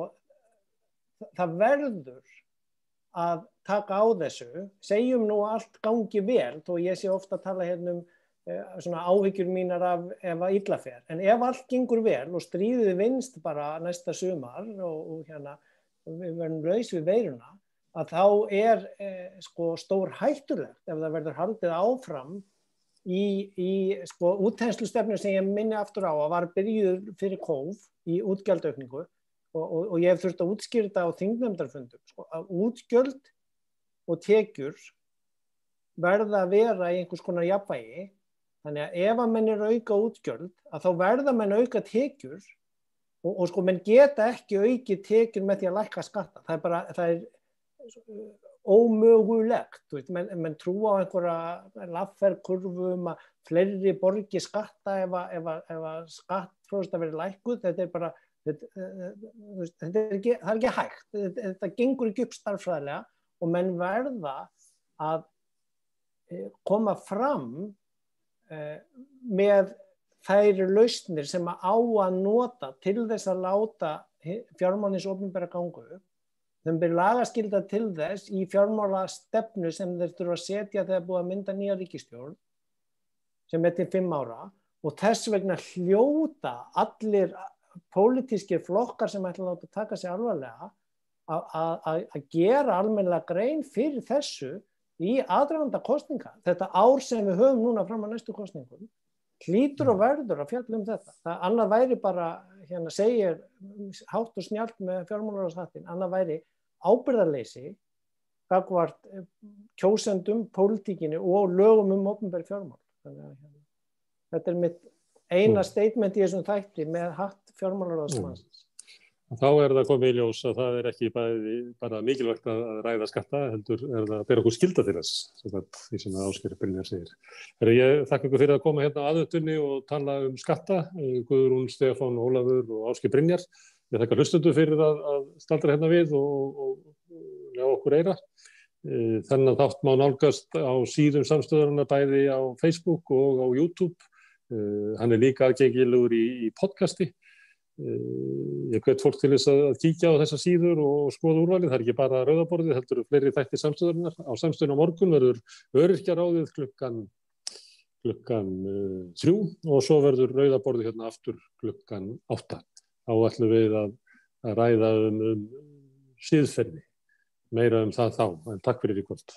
það verður að taka á þessu, segjum nú allt gangi vel, þó ég sé ofta að tala hérna svona áhyggjur mínar af ef að illa fer, en ef allt gengur vel og stríðið vinnst bara næsta sumar og hérna við verðum laus við veiruna, að þá sko stór hættulegt ef það verður haldið áfram í sko útþenslustefnu sem ég minni aftur á að var byrjuð fyrir kóf í útgjaldaukningu og ég hef þurft að útskýra þetta á þingnefndarfundum, sko, að útgjöld og tekjur verða að vera í einhvers konar jafnvægi, þannig að ef að menn auka útgjöld, að þá verða menn auka tekjur og sko menn geta ekki aukið tekjur með því að lækka skatta, það er ómögulegt, þú veist, menn trúa á einhverja lafferkurvum að fleiri borgi skatta ef að skattprósenta verið lækkuð, þetta er bara það er ekki hægt, þetta gengur ekki upp starffræðilega og menn verða að koma fram með þær lausnir sem á að nota til þess að láta fjármálins opinbera gangu upp. Þeim ber lagaskylda til þess í fjármálastefnu sem þeir þurfa að setja þegar búið að mynda nýja ríkisstjórn sem til 5 ára og þess vegna hljóta allir pólitískir flokkar sem ætla að láta taka sig alvarlega að gera almennilega grein fyrir þessu í aðdraganda kosninga. Þetta ár sem við höfum núna fram að næstu kosningum hlýtur og verður að fjalla þetta. Það annað væri bara, hérna segir hátt og snjallt með fjármálaráðshattinn, annað væri ábyrgðarleysi gagnvart kjósendum, pólitíkinni og lögum opinber fjármál. Þannig að þetta er mitt eina statement í þessum þætti með hatt fjármálaráðsmannsins. Þá það komið í ljós að það ekki bara mikilvægt að ræða skatta, heldur það ber okkur skylda til þess, því sem Ásgeir Brynjar segir. Ég þakka ykkur fyrir að koma hérna á aðventunni og tala skatta, Guðrún, Stefán, Ólafur og Ásgeir Brynjar. Ég þakka hlustendur fyrir að staldra hérna við og ljá okkur eyra. Þennan þátt má nálgast á síðum samstöðarinnar bæði á Facebook og á YouTube. Hann líka aðgengilegur í podcasti. Ég hvet fólk til þess að kíkja á þessar síður og skoða úrvalið. Það ekki bara rauðaborðið, heldur fleiri þættir samstöðarinnar. Á samstöðunni á morgun verður öryrkjaráðið klukkan 3 og svo verður rauðaborðið hérna aftur klukkan 8. Þá ætlum við að ræða siðferði. Meira það þá, en takk fyrir í kvöld.